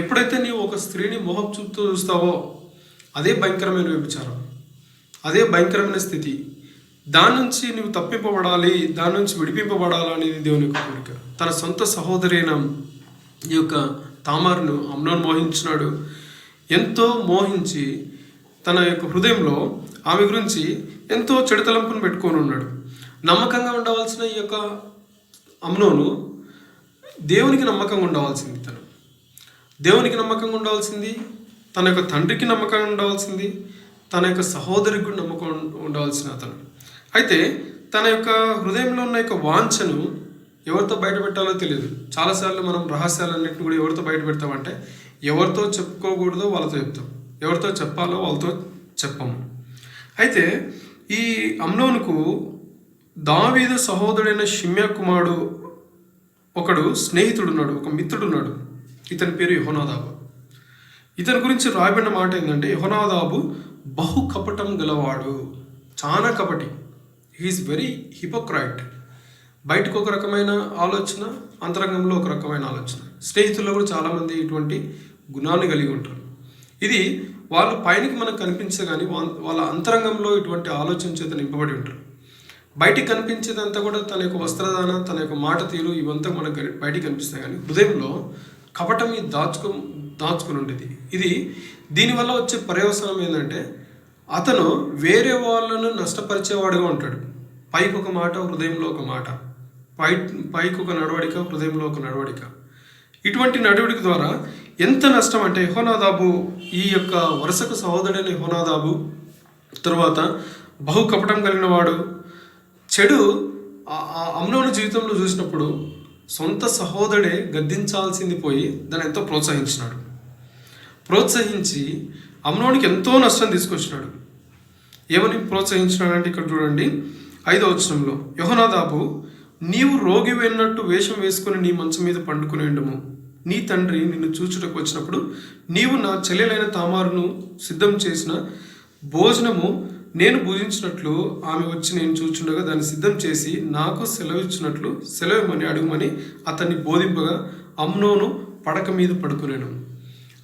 ఎప్పుడైతే నీవు ఒక స్త్రీని మోహపు చూపుతో చూస్తావో అదే భయంకరమైన వ్యభిచారం, అదే భయంకరమైన స్థితి. దాని నుంచి నువ్వు తప్పింపబడాలి, దాని నుంచి విడిపింపబడాలి అనేది దేవుని యొక్క కోరిక. తన సొంత సహోదరైన ఈ యొక్క తామారును అమ్నోను మోహించినాడు. ఎంతో మోహించి తన యొక్క హృదయంలో ఆమె గురించి ఎంతో చెడు తలంపును పెట్టుకొని ఉన్నాడు. నమ్మకంగా ఉండవలసిన ఈ యొక్క అమ్నోను దేవునికి నమ్మకంగా ఉండవలసింది. దేవునికి నమ్మకంగా ఉండవలసింది, తన యొక్క తండ్రికి నమ్మకంగా ఉండవలసింది, తన యొక్క సహోదరికి కూడా నమ్మకం ఉండవలసిన అతను. అయితే తన యొక్క హృదయంలో ఉన్న యొక్క వాంఛను ఎవరితో బయట పెట్టాలో తెలియదు. చాలాసార్లు మనం రహస్యాలన్నింటిని కూడా ఎవరితో బయట పెడతామంటే, ఎవరితో చెప్పుకోకూడదో వాళ్ళతో చెప్తాం, ఎవరితో చెప్పాలో వాళ్ళతో చెప్పము. అయితే ఈ అమ్నోనుకు దావీదు సహోదరుడైన షిమ్యా కుమారుడు ఒకడు స్నేహితుడున్నాడు, ఒక మిత్రుడున్నాడు. ఇతని పేరు యెహోనాదాబు. ఇతని గురించి రాయబడిన మాట ఏంటంటే, యెహోనాదాబు బహు కపటం గలవాడు, చాలా కపటి. He's very hypocrite. బయటకు ఒక రకమైన ఆలోచన, అంతరంగంలో ఒక రకమైన ఆలోచన. స్నేహితుల్లో కూడా చాలామంది ఇటువంటి గుణాన్ని కలిగి ఉంటారు. ఇది వాళ్ళ పైనకి మనకు కనిపించే కానీ వాళ్ళ అంతరంగంలో ఇటువంటి ఆలోచన చేత నింపబడి ఉంటారు. బయటికి కనిపించేదంతా కూడా తన యొక్క వస్త్రధారణ, తన యొక్క మాట తీరు, ఇవంతా మనకు బయటికి కనిపిస్తాయి కానీ హృదయంలో కపటం దాచుకుని ఉండేది. దీనివల్ల వచ్చే పర్యవసానం ఏంటంటే, అతను వేరే వాళ్ళను నష్టపరిచేవాడుగా ఉంటాడు. పైకి ఒక మాట, హృదయంలో ఒక మాట, పైకి ఒక నడవడిక, హృదయంలో ఒక నడవడిక. ఇటువంటి నడవడిక ద్వారా ఎంత నష్టం అంటే, యెహోనాదాబు ఈ యొక్క వరుసకు సహోదరుడైన యెహోనాదాబు తర్వాత బహు కపటం కలిగిన వాడు. చెడు అమ్నోను జీవితంలో చూసినప్పుడు సొంత సహోదరుడే గద్దించాల్సింది పోయి దాన్ని ఎంతో ప్రోత్సహించి అమ్నోనికి ఎంతో నష్టం తీసుకొచ్చినాడు. ఏమని ప్రోత్సహించినాడంటే, ఇక్కడ చూడండి 5వ వచనంలో, యెహోనాదాబు నీవు రోగి వెళ్ళినట్టు వేషం వేసుకుని నీ మంచం మీద పండుకుని ఉండము. నీ తండ్రి నిన్ను చూచుటకు వచ్చినప్పుడు నీవు నా చెల్లెలైన తామారును సిద్ధం చేసిన భోజనము నేను భుజించినట్లు ఆమె వచ్చి నేను చూచుండగా దాన్ని సిద్ధం చేసి నాకు సెలవిచ్చినట్లు సెలవిమని అడుగుమని అతన్ని బోధింపగా అమ్నోను పడక మీద పడుకునేను.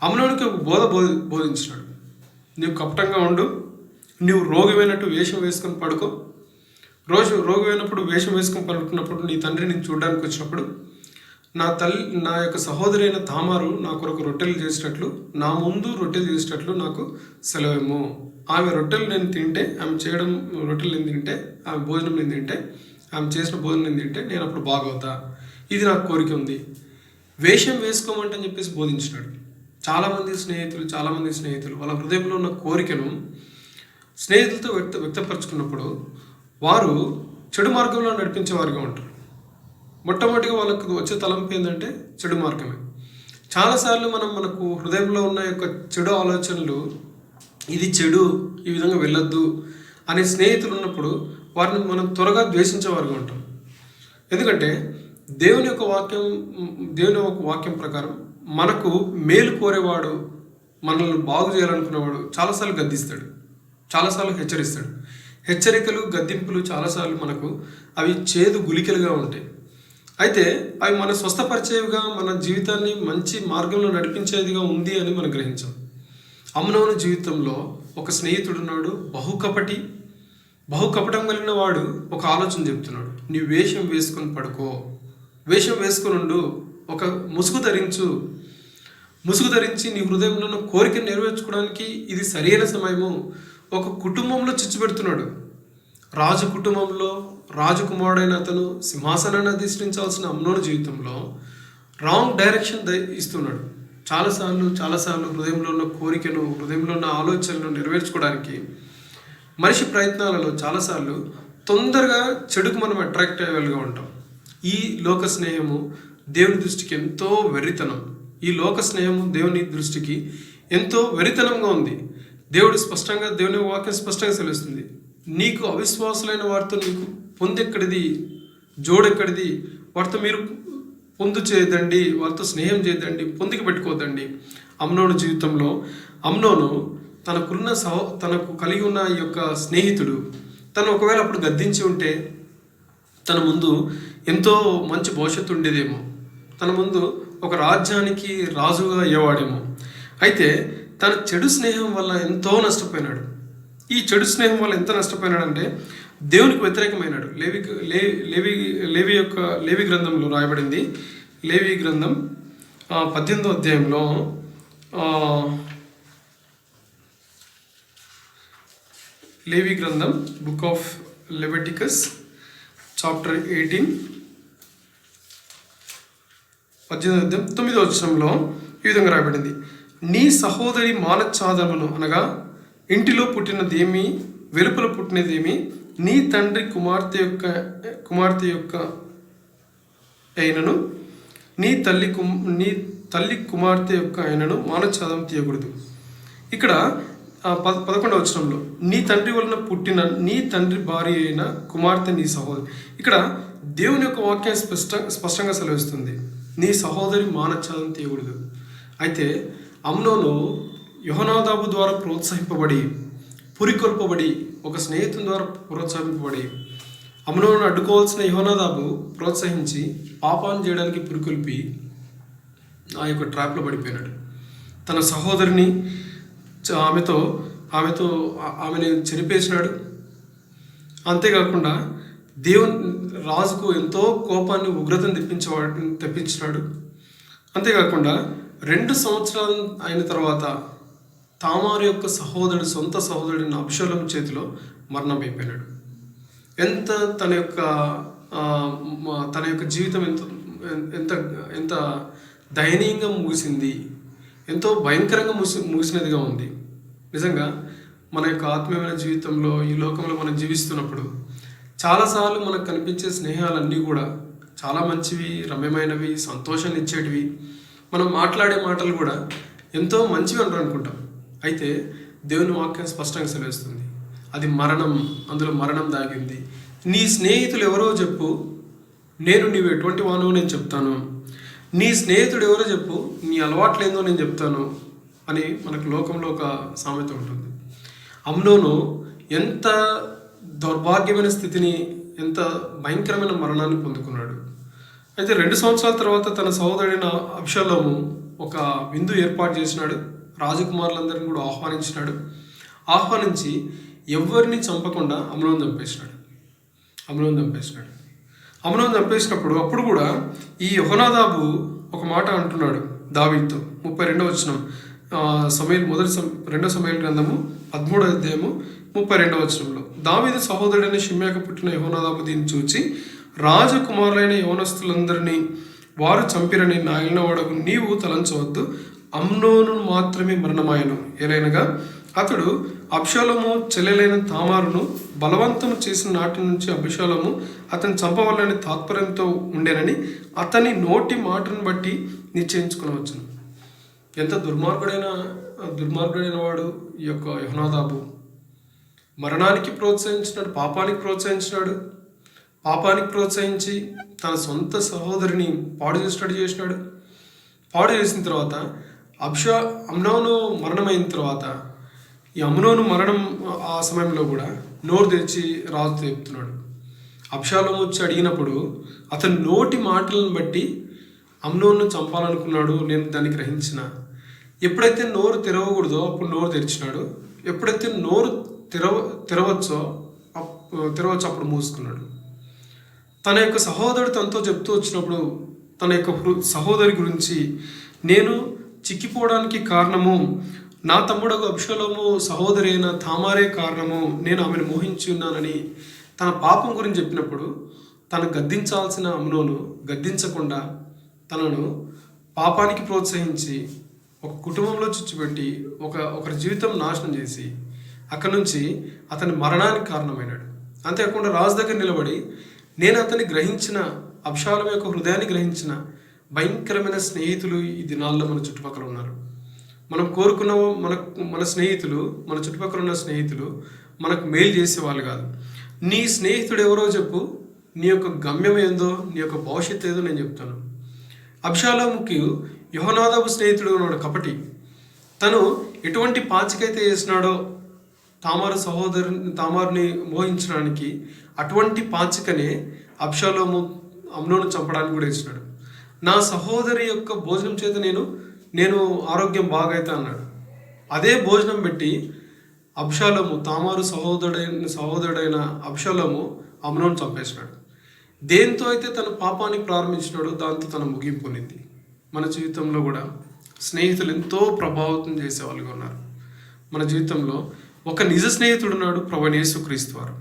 అమ్నోనికి ఒక బోధించినాడు. నీవు కపటంగా ఉండు, నీవు రోగమైనట్టు వేషం వేసుకొని పడుకో. రోగమైనప్పుడు వేషం వేసుకొని పడుకున్నప్పుడు నీ తండ్రి నేను చూడడానికి వచ్చినప్పుడు నా యొక్క సహోదరైన తామారు నా కొరకు రొట్టెలు చేసినట్లు, నా ముందు రొట్టెలు చేసినట్లు నాకు సెలవేమో. ఆమె రొట్టెలు నేను తింటే, ఆమె చేయడం రొట్టెలు నేను తింటే, ఆమె భోజనం నేను తింటే, ఆమె చేసిన భోజనం నేను తింటే నేను అప్పుడు బాగవుతా. ఇది నాకు కోరిక ఉంది. వేషం వేసుకోమంటని చెప్పేసి బోధించినాడు. చాలామంది స్నేహితులు వాళ్ళ హృదయంలో ఉన్న కోరికను స్నేహితులతో వ్యక్తపరచుకున్నప్పుడు వారు చెడు మార్గంలో నడిపించే వారిగా ఉంటారు. మొట్టమొదటిగా వాళ్ళకు వచ్చే తలంపు ఏంటంటే చెడు మార్గమే. చాలాసార్లు మనకు హృదయంలో ఉన్న యొక్క చెడు ఆలోచనలు, ఇది చెడు, ఈ విధంగా వెళ్ళొద్దు అనే స్నేహితులు ఉన్నప్పుడు వారిని మనం త్వరగా ద్వేషించేవారుగా ఉంటాం. ఎందుకంటే దేవుని యొక్క వాక్యం ప్రకారం మనకు మేలు కోరేవాడు, మనల్ని బాగు చేయాలనుకునేవాడు చాలాసార్లు గద్దిస్తాడు, చాలాసార్లు హెచ్చరిస్తాడు. హెచ్చరికలు, గద్దింపులు చాలాసార్లు మనకు అవి చేదు గుళికలుగా ఉంటాయి. అయితే అవి మన స్వస్థపరిచేవిగా, మన జీవితాన్ని మంచి మార్గంలో నడిపించేదిగా ఉంది అని మనం గ్రహించాం. అమ్నోను జీవితంలో ఒక స్నేహితుడున్నాడు, బహుకపటం కలిగిన వాడు ఒక ఆలోచన చెప్తున్నాడు. నీ వేషం వేసుకొని పడుకో, వేషం వేసుకొని ఉండు, ఒక ముసుగు ధరించి నీ హృదయంలో ఉన్న కోరికను నెరవేర్చుకోవడానికి ఇది సరైన సమయము. ఒక కుటుంబంలో చిచ్చు పెడుతున్నాడు. రాజు కుటుంబంలో రాజకుమారుడైన అతను సింహాసనాన్ని అధిష్ఠించాల్సిన అమ్నోను జీవితంలో రాంగ్ డైరెక్షన్ ఇస్తున్నాడు. చాలాసార్లు హృదయంలో ఉన్న కోరికను, హృదయంలో ఉన్న ఆలోచనలు నెరవేర్చుకోవడానికి మనిషి ప్రయత్నాలలో చాలాసార్లు తొందరగా చెడుకు మనం అట్రాక్ట్ అయ్యేవాళ్ళుగా ఉంటాం. ఈ లోక స్నేహము దేవుని దృష్టికి ఎంతో వెర్రితనం. ఈ లోక స్నేహము దేవుని దృష్టికి ఎంతో వెరితనంగా ఉంది. దేవుని వాక్యం స్పష్టంగా తెలుస్తుంది. నీకు అవిశ్వాసులైన వారితో నీకు పొందెక్కడిది, జోడెక్కడిది, వారితో మీరు పొందు చేయదండి, వాళ్ళతో స్నేహం చేయదండి, పొందికి పెట్టుకోవద్దండి. అమ్నోను జీవితంలో అమ్నోను తనకు కలిగి ఉన్న ఈ యొక్క స్నేహితుడు తను ఒకవేళ అప్పుడు గద్దించి ఉంటే తన ముందు ఎంతో మంచి భవిష్యత్తు ఉండేదేమో, తన ముందు ఒక రాజ్యానికి రాజుగా అయ్యేవాడేమో. అయితే తన చెడు స్నేహం వల్ల ఎంతో నష్టపోయినాడు. ఈ చెడు స్నేహం వల్ల ఎంత నష్టపోయినాడంటే దేవునికి వ్యతిరేకమైనాడు. లేవి గ్రంథంలో రాయబడింది. లేవి గ్రంథం 18వ అధ్యాయంలో లేవి గ్రంథం బుక్ ఆఫ్ లెవిటికస్ చాప్టర్ 18 18వ అధ్యాయం 9వ వచనంలో ఈ విధంగా రాయబడింది. నీ సహోదరి మానఛాదమును అనగా ఇంటిలో పుట్టినదేమి వెలుపల పుట్టినదేమి నీ తండ్రి కుమార్తె యొక్క అయినను నీ తల్లి కుమార్తె యొక్క అయినను మానఛాదం తీయకూడదు. ఇక్కడ 11వ వచనంలో నీ తండ్రి వలన పుట్టిన నీ తండ్రి భార్య అయిన కుమార్తె నీ సహోదరి. ఇక్కడ దేవుని యొక్క వాక్యం స్పష్టంగా సెలవిస్తుంది, నీ సహోదరి మానఛాదం తీయకూడదు. అయితే అమ్నోను యెహోనాదాబు ద్వారా ప్రోత్సహింపబడి పురికొల్పబడి ఒక స్నేహితుని ద్వారా ప్రోత్సహింపబడి అమ్నోను అడ్డుకోవాల్సిన యెహోనాదాబు ప్రోత్సహించి పాపాన్ని చేయడానికి పురికొల్పి ఆ యొక్క ట్రాప్లో పడిపోయినాడు. తన సహోదరిని ఆమెని చనిపేసినాడు. అంతేకాకుండా రాజుకు ఎంతో కోపాన్ని ఉగ్రతను తెప్పించినాడు. అంతేకాకుండా 2 సంవత్సరాలు అయిన తర్వాత తామారు యొక్క సొంత సహోదరుడిన అబ్షాలోము చేతిలో మరణమైపోయినాడు. తన యొక్క జీవితం ఎంత దయనీయంగా ముగిసింది, ఎంతో భయంకరంగా ముగిసినదిగా ఉంది. నిజంగా మన యొక్క ఆత్మీయమైన జీవితంలో ఈ లోకంలో మనం జీవిస్తున్నప్పుడు చాలాసార్లు మనకు కనిపించే స్నేహాలన్నీ కూడా చాలా మంచివి, రమ్యమైనవి, సంతోషాన్ని ఇచ్చేటివి, మనం మాట్లాడే మాటలు కూడా ఎంతో మంచివి అంటారు అనుకుంటాం. అయితే దేవుని వాక్యం స్పష్టంగా సెలవిస్తుంది, అది మరణం, అందులో మరణం దాగింది. నీ స్నేహితులు ఎవరో చెప్పు, నీవు ఎటువంటి వానో నేను చెప్తాను. నీ స్నేహితుడు ఎవరో చెప్పు, నీ అలవాట్లేందో నేను చెప్తాను అని మనకు లోకంలో ఒక సామెత ఉంటుంది. అమ్నోను ఎంత దౌర్భాగ్యమైన స్థితిని, ఎంత భయంకరమైన మరణాన్ని పొందుకున్నాడు. అయితే 2 సంవత్సరాల తర్వాత తన సహోదరుడైన అబ్షాలోము ఒక విందు ఏర్పాటు చేసినాడు. రాజకుమారులందరినీ కూడా ఆహ్వానించి ఎవరిని చంపకుండా అమ్నోను చంపేసినప్పుడు అప్పుడు కూడా ఈ యెహోనాదాబు ఒక మాట అంటున్నాడు దావీదుతో. 32వ వచనం సమూయేలు 2 సమూయేలు గ్రంథము 13వ అధ్యాయము 32వ వచనంలో, దావీదు సహోదరుడైన షిమ్యాకు పుట్టిన యెహోనాదాబు దీన్ని చూచి, రాజకుమారులైన యవనస్తులందరినీ వారు చంపిరని నా ఏలినవాడగు నీవు తలంచవద్దు, అమ్నోను మాత్రమే మరణమాయను. ఏలైనగా అతడు అబ్షాలోము చెల్లెలైన తామారును బలవంతం చేసిన నాటి నుంచి అబ్షాలోము అతను చంపవాలని తాత్పర్యంతో ఉండేనని అతని నోటి మాటను బట్టి నిశ్చయించుకునవచ్చును. ఎంత దుర్మార్గుడైన వాడు ఈ యొక్క యెహోనాదాబు. మరణానికి ప్రోత్సహించినాడు, పాపానికి ప్రోత్సహించి తన సొంత సహోదరిని పాడు చేసినాడు. పాడు చేసిన తర్వాత అమ్నోను మరణమైన తర్వాత ఈ అమ్నోను మరణం ఆ సమయంలో కూడా నోరు తెరిచి రాజుతో చెప్తున్నాడు. అబ్షాలోము వచ్చి అడిగినప్పుడు అతని నోటి మాటలను బట్టి అమ్నోను చంపాలనుకున్నాడు, నేను దాన్ని గ్రహించిన. ఎప్పుడైతే నోరు తెరవకూడదో అప్పుడు నోరు తెరిచినాడు, ఎప్పుడైతే నోరు తెరవచ్చో అప్పుడు మూసుకున్నాడు. తన యొక్క సహోదరుడు తనతో చెప్తూ వచ్చినప్పుడు తన యొక్క సహోదరి గురించి, నేను చిక్కిపోవడానికి కారణము నా తమ్ముడు అబ్షాలోము సహోదరి అయిన తామారే కారణము, నేను ఆమెను మోహించి ఉన్నానని తన పాపం గురించి చెప్పినప్పుడు తను గద్దించాల్సిన అమ్నోను గద్దించకుండా తనను పాపానికి ప్రోత్సహించి ఒక కుటుంబంలో చుచ్చుపెట్టి ఒకరి జీవితం నాశనం చేసి అక్కడి నుంచి అతని మరణానికి కారణమైనాడు. అంతేకాకుండా రాజు దగ్గర నిలబడి నేను అతన్ని గ్రహించిన అబ్షాలోము యొక్క హృదయాన్ని గ్రహించిన భయంకరమైన స్నేహితులు ఈ దినాల్లో మన చుట్టుపక్కల ఉన్నారు. మనం కోరుకున్న మన స్నేహితులు, మన చుట్టుపక్కల ఉన్న స్నేహితులు మనకు మేలు చేసేవాళ్ళు కాదు. నీ స్నేహితుడు ఎవరో చెప్పు, నీ యొక్క గమ్యం ఏందో, నీ యొక్క భవిష్యత్తు ఏదో నేను చెప్తాను. అబ్షాలోముకి యెహోనాదాబు స్నేహితుడు ఉన్నాడు కపటి. తను ఎటువంటి పాచికైతే చేసినాడో తామారుని మోహించడానికి, అటువంటి పాచికనే అబ్షాలోము అమ్నోను చంపడానికి కూడా ఇచ్చినాడు. నా సహోదరి యొక్క భోజనం చేత నేను ఆరోగ్యం బాగైతే అన్నాడు. అదే భోజనం పెట్టి అబ్షాలోము, తామారు సహోదరుడైన అబ్షాలోము అమ్నోను చంపేసినాడు. దేంతో అయితే తన పాపాన్ని ప్రారంభించినాడో దాంతో తన ముగింపు ఉన్నింది. మన జీవితంలో కూడా స్నేహితులు ఎంతో ప్రభావితం చేసేవాళ్ళుగా ఉన్నారు. మన జీవితంలో ఒక నిజ స్నేహితుడు ఉన్నాడు, ప్రభువైన యేసుక్రీస్తు వారు.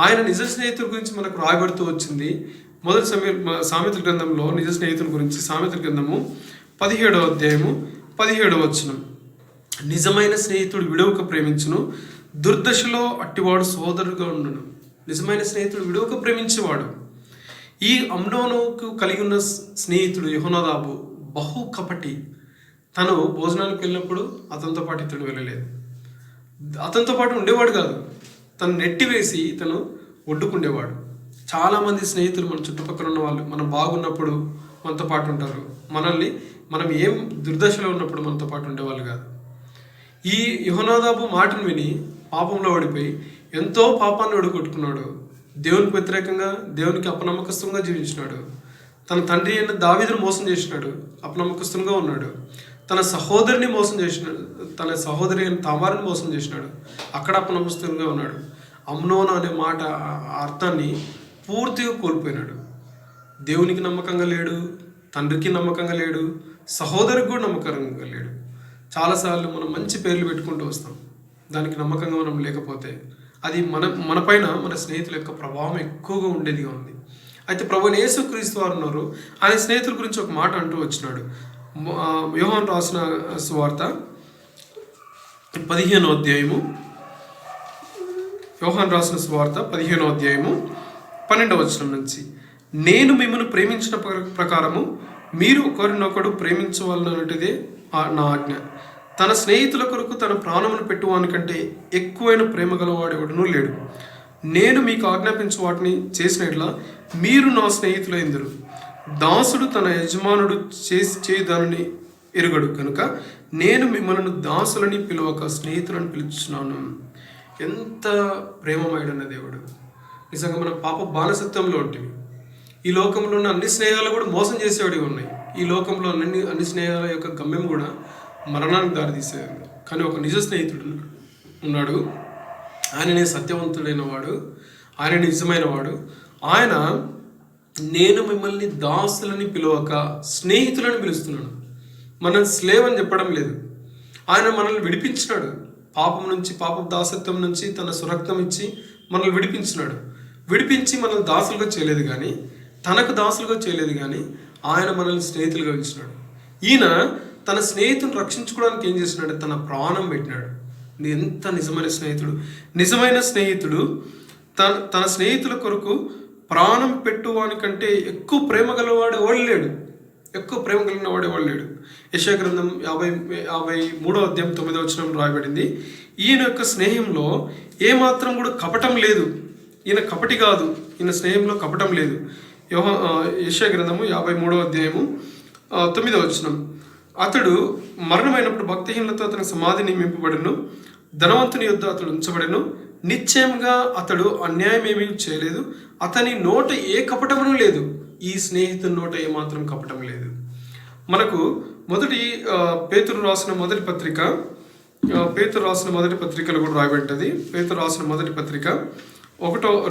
ఆయన నిజ స్నేహితుడి గురించి మనకు రాయబడుతూ వచ్చింది. మొదటి సామెతల గ్రంథంలో నిజ స్నేహితుని గురించి సామెతల గ్రంథము 17వ అధ్యాయము 17వ వచనం. నిజమైన స్నేహితుడు విడవక ప్రేమించును, దుర్దశలో అట్టివాడు సోదరుడుగా ఉండును. నిజమైన స్నేహితుడు విడవక ప్రేమించేవాడు. ఈ అమ్నోనుకు కలిగి ఉన్న స్నేహితుడు యెహోనాదాబు బహు కపటి. తను భోజనానికి వెళ్ళినప్పుడు అతనితో పాటు ఇతడు వెళ్ళలేదు, అతనితో పాటు ఉండేవాడు కాదు. తను నెట్టివేసి తను ఒడ్డుకుండేవాడు. చాలామంది స్నేహితులు మన చుట్టుపక్కల ఉన్న వాళ్ళు మనం బాగున్నప్పుడు మనతో పాటు ఉంటారు, మనం ఏం దుర్దశలో ఉన్నప్పుడు మనతో పాటు ఉండేవాళ్ళు కాదు. ఈ యెహోనాదాబు మాటను విని పాపంలో ఓడిపోయి ఎంతో పాపాన్ని ఒడిగొట్టుకున్నాడు. దేవునికి వ్యతిరేకంగా, దేవునికి అపనమ్మకస్తుగా జీవించినాడు. తన తండ్రి అయిన దావీదును మోసం చేసినాడు, అపనమ్మకస్తుగా ఉన్నాడు. తన సహోదరిని మోసం చేసినాడు, తన సహోదరి అయిన తామారుని మోసం చేసినాడు, అక్కడ అపనమ్మకస్తుగా ఉన్నాడు. అమ్నోను అనే మాట అర్థాన్ని పూర్తిగా కోల్పోయినాడు. దేవునికి నమ్మకంగా లేడు, తండ్రికి నమ్మకంగా లేడు, సహోదరికి కూడా నమ్మకంగా లేడు. చాలాసార్లు మనం మంచి పేర్లు పెట్టుకుంటూ వస్తాం, దానికి నమ్మకంగా మనం లేకపోతే అది మనపైన మన స్నేహితుల యొక్క ప్రభావం ఎక్కువగా ఉండేదిగా ఉంది. అయితే ప్రభువైన యేసుక్రీస్తు వారు ఉన్నారు, ఆయన స్నేహితుల గురించి ఒక మాట అంటూ వచ్చినాడు. యోహాను రాసిన సువార్త 15వ అధ్యాయము, యోహాను రాసిన సువార్త 15వ అధ్యాయము 12వ వచనం నుంచి, నేను మిమ్మల్ని ప్రేమించిన ప్రకారము మీరు ఒకరినొకడు ప్రేమించవాలన్నదే నా ఆజ్ఞ. తన స్నేహితుల కొరకు తన ప్రాణమును పెట్టువానికంటే ఎక్కువైన ప్రేమ గలవాడెవడనూ లేడు. నేను మీకు ఆజ్ఞాపించు వాటిని చేసినట్లా మీరు నా స్నేహితులైందరు. దాసుడు తన యజమానుడు చేయి దానిని ఎరుగడు కనుక నేను మిమ్మల్ని దాసులని పిలవక స్నేహితులను పిలుచున్నాను. ఎంత ప్రేమమయుడన్న దేవుడు! నిజంగా మన పాప బానిసత్వంలో ఉంటుంది. ఈ లోకంలో ఉన్న అన్ని స్నేహాలు కూడా మోసం చేసేవాడివి ఉన్నాయి. ఈ లోకంలో అన్ని స్నేహాల యొక్క గమ్యం కూడా మరణానికి దారితీసేది. కానీ ఒక నిజ స్నేహితుడు ఉన్నాడు. ఆయననే సత్యవంతుడైన వాడు, ఆయన నిజమైన వాడు. ఆయన నేను మిమ్మల్ని దాసులని పిలవక స్నేహితులని పిలుస్తున్నాను. మనం స్లేవ్ అని చెప్పడం లేదు. ఆయన మనల్ని విడిపించినాడు పాపం నుంచి, పాప దాసత్వం నుంచి తన సురక్తం ఇచ్చి మనల్ని విడిపించినాడు. విడిపించి మనల్ని దాసులుగా చేయలేదు కానీ, తనకు దాసులుగా చేయలేదు కానీ, ఆయన మనల్ని స్నేహితులుగా ఇచ్చినాడు. ఈయన తన స్నేహితుని రక్షించుకోవడానికి ఏం చేసినాడు? తన ప్రాణం పెట్టినాడు. ఎంత నిజమైన స్నేహితుడు! నిజమైన స్నేహితుడు తన స్నేహితుల కొరకు ప్రాణం పెట్టువానికంటే ఎక్కువ ప్రేమ గలవాడు ఎవడు లేడు. ఎక్కువ ప్రేమ కలిగిన వాడు ఎవడు లేడు. యెషయా గ్రంథం 53వ అధ్యాయం 9వ వచనం రాయబడింది, ఈయన యొక్క స్నేహంలో ఏమాత్రం కూడా కపటం లేదు. ఈయన కపటి కాదు, ఈయన స్నేహంలో కపటం లేదు. యెషయా గ్రంథము 53వ అధ్యాయము 9వ వచనం, అతడు మరణమైనప్పుడు భక్తిహీనలతో అతని సమాధి నియమింపబడెను, ధనవంతుని యొద్ద అతడు ఉంచబడెను. నిశ్చయంగా అతడు అన్యాయం ఏమీ చేయలేదు, అతని నోట ఏ కపటమును లేదు. ఈ స్నేహితుని నోట ఏమాత్రం కపటం లేదు. మనకు పేతురు రాసిన మొదటి పత్రికలు కూడా రాయబడ్డది. పేతురు రాసిన మొదటి పత్రిక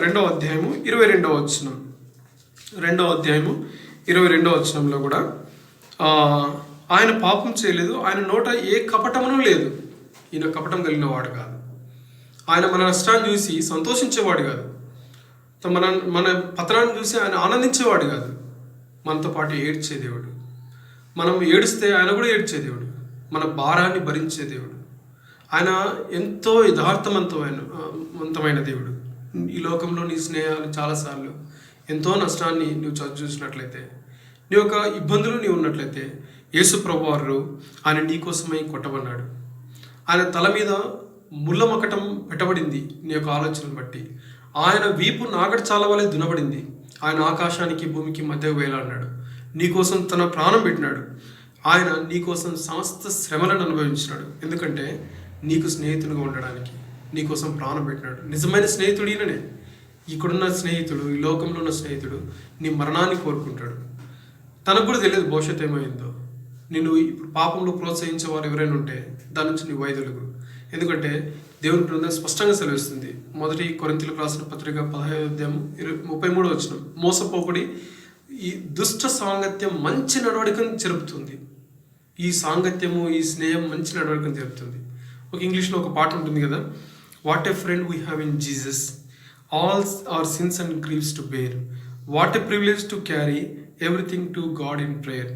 2వ అధ్యాయము 22వ వచనం, 2వ అధ్యాయము 22వ వచనంలో కూడా ఆయన పాపం చేయలేదు, ఆయన నోట ఏ కపటమును లేదు. ఈయన కపటం కలిగిన వాడు కాదు. ఆయన మన నష్టాన్ని చూసి సంతోషించేవాడు కాదు. మన పతనాన్ని చూసి ఆయన ఆనందించేవాడు కాదు. మనతో పాటు ఏడ్చే దేవుడు. మనం ఏడిస్తే ఆయన కూడా ఏడ్చే దేవుడు. మన భారాన్ని భరించే దేవుడు. ఆయన ఎంతో యథార్థవంతమైన దేవుడు. ఈ లోకంలో నీ స్నేహాలు చాలాసార్లు ఎంతో నష్టాన్ని నువ్వు చూసినట్లయితే, నీ యొక్క ఇబ్బందులు నీవు ఉన్నట్లయితే, యేసు ప్రభువారు ఆయన నీ కోసమై కొట్టబడ్డాడు. ఆయన తల మీద ముళ్ళ మకటం పెట్టబడింది నీ యొక్క ఆలోచనను బట్టి. ఆయన వీపు నాగటి చాలా వలె దునబడింది. ఆయన ఆకాశానికి భూమికి మధ్య వేలాడినాడు. నీకోసం తన ప్రాణం పెట్టినాడు. ఆయన నీకోసం సమస్త శ్రమలను అనుభవించినాడు. ఎందుకంటే నీకు స్నేహితునిగా ఉండడానికి నీకోసం ప్రాణం పెట్టినాడు. నిజమైన స్నేహితుడు ఈయననే. ఇక్కడున్న స్నేహితుడు, ఈ లోకంలో ఉన్న స్నేహితుడు నీ మరణాన్ని కోరుకుంటాడు. తనకు కూడా తెలియదు భవిష్యత్తు ఏమైందో. నిన్ను ఇప్పుడు పాపంలో ప్రోత్సహించే వారు ఎవరైనా ఉంటే దాని నుంచి నీ వైదొలుగు. ఎందుకంటే దేవుని గ్రంథం స్పష్టంగా సెలవిస్తుంది. 1 కొరింథీయులకు రాసిన పత్రిక 15:33 మోసపోకుడి, ఈ దుష్ట సాంగత్యం మంచి నడవడికను జరుపుతుంది. ఈ సాంగత్యము, ఈ స్నేహం మంచి నడవడికను జరుపుతుంది. ఒక ఇంగ్లీష్లో ఒక పాట ఉంటుంది కదా, what a friend we have in Jesus, all our sins and griefs to bear, what a privilege to carry everything to God in prayer,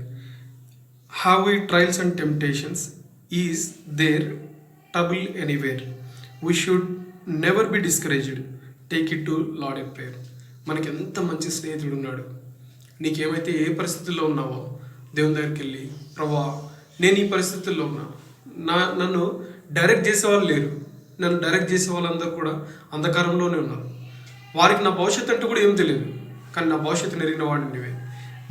have we trials and temptations, is there trouble anywhere, we should never be discouraged, take it to Lord in prayer. మనకి ఎంత మంచి స్నేహితుడు ఉన్నాడు. నీకేమైతే ఏ పరిస్థితుల్లో ఉన్నావో దేవుని దగ్గరికి వెళ్ళి, ప్రభా నేను ఈ పరిస్థితుల్లో ఉన్నా, నన్ను డైరెక్ట్ చేసేవాళ్ళు లేరు, నన్ను డైరెక్ట్ చేసే వాళ్ళందరూ కూడా అంధకారంలోనే ఉన్నారు. వారికి నా భవిష్యత్తు అంటూ కూడా ఏం తెలియదు, కానీ నా భవిష్యత్తు ఎరిగిన వాడిని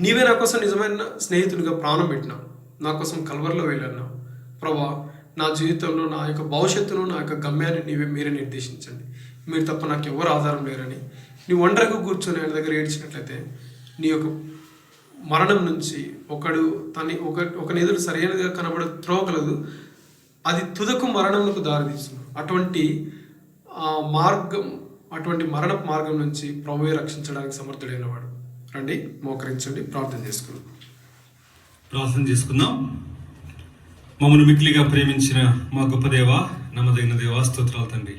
నీవే నా కోసం నిజమైన స్నేహితునిగా ప్రాణం పెట్టినావు. నా కోసం కల్వరిలో వెళ్ళాను. ప్రభా నా జీవితంలో నా యొక్క భవిష్యత్తును, నా యొక్క గమ్యాన్ని మీరే నిర్దేశించండి. మీరు తప్ప నాకు ఎవరు ఆధారం లేరని నీ ఒంటరిగా కూర్చొని ఆయన దగ్గర ఏడ్చినట్లయితే నీ యొక్క మరణం నుంచి ఒకని ఎదురు సరైనదిగా కనబడే త్రోవగలదు, అది తుదకు మరణంకు దారితీస్తుంది. అటువంటి మరణపు మార్గం నుంచి ప్రభువే రక్షించడానికి సమర్థుడైన వాడు. రండి మోకరించండి, ప్రార్థన చేసుకుందాం. మమ్మల్ని మిక్కిలిగా ప్రేమించిన మా గొప్ప దేవ, నమ్మదగిన దేవా, స్తోత్రాలు తండ్రి.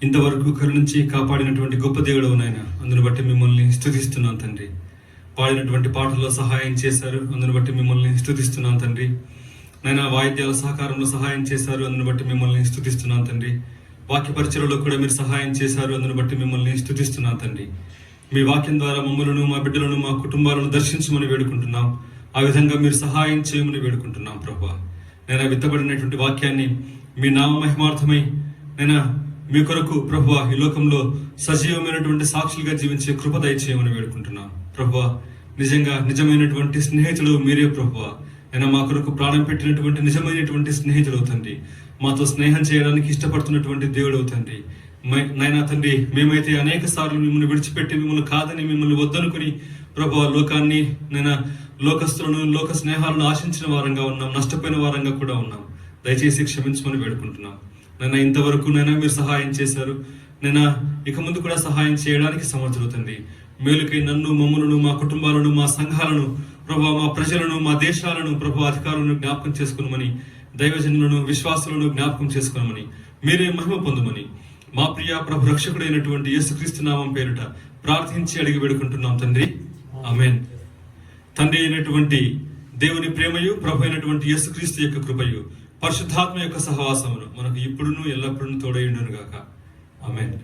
ఇంతవరకు కరుణించి కాపాడినటువంటి గొప్ప దేవుడు నాయన, అందును బట్టి మిమ్మల్ని స్తుతిస్తున్నాను తండ్రి. పాడినటువంటి పాటల్లో సహాయం చేశారు, అందును బట్టి మిమ్మల్ని స్తుతిస్తున్నాను తండ్రి. నాయన వాయిద్యాల సహకారంలో సహాయం చేశారు, అందును బట్టి మిమ్మల్ని స్తుతిస్తున్నాను తండ్రి. వాక్య పరిచయలో కూడా మీరు సహాయం చేశారు, అందును బట్టి మిమ్మల్ని స్తుతిస్తున్నాను తండ్రి. మీ వాక్యం ద్వారా మమ్మలను, మా బిడ్డలను, మా కుటుంబాలను దర్శించమని వేడుకుంటున్నాం. ఆ విధంగా మీరు సహాయం చేయమని వేడుకుంటున్నాం ప్రభువా. నేను విత్తబడినటువంటి వాక్యాన్ని మీ నామ మహిమార్థమై నేను మీ కొరకు ప్రభువా ఈ లోకంలో సజీవమైనటువంటి సాక్షులుగా జీవించే కృప దయచేయమని వేడుకుంటున్నాను ప్రభువా. నిజమైనటువంటి స్నేహితుడు మీరే ప్రభువా. నేను మా కొరకు ప్రాణం పెట్టినటువంటి నిజమైనటువంటి స్నేహితుడు అవుతండి. మాతో స్నేహం చేయడానికి ఇష్టపడుతున్నటువంటి దేవుడు అవుతండి. నైనా తండ్రి, మేమైతే అనేక సార్లు మిమ్మల్ని విడిచిపెట్టి మిమ్మల్ని కాదని, మిమ్మల్ని వద్దనుకుని ప్రభువా లోకాన్ని, లోకస్తులను, లోక స్నేహాలను ఆశించిన వారంగా ఉన్నాం, నష్టపోయిన వారంగా కూడా ఉన్నాం. దయచేసి క్షమించమని వేడుకుంటున్నాం. నైనా ఇంతవరకు మీరు సహాయం చేశారు. ఇక ముందు కూడా సహాయం చేయడానికి సమర్థులుతండి. మేలుకై నన్ను, మమ్మలను, మా కుటుంబాలను, మా సంఘాలను ప్రభువా, మా ప్రజలను, మా దేశాలను ప్రభువా, అధికారులను జ్ఞాపకం చేసుకున్నామని, దైవజనులను, విశ్వాసులను జ్ఞాపకం చేసుకున్నామని, మీరే మహిమ పొందమని మా ప్రియ ప్రభు రక్షకుడైనటువంటి యేసుక్రీస్తు నామం పేరిట ప్రార్థించి అడిగి వేడుకుంటున్నాం తండ్రి. ఆమేన్. తండ్రి అయినటువంటి దేవుని ప్రేమయు, ప్రభు అయినటువంటి యేసుక్రీస్తు యొక్క కృపయు, పరిశుద్ధాత్మ యొక్క సహవాసమును మనకు ఇప్పుడును ఎల్లప్పుడూ తోడైండును గాక. ఆమేన్.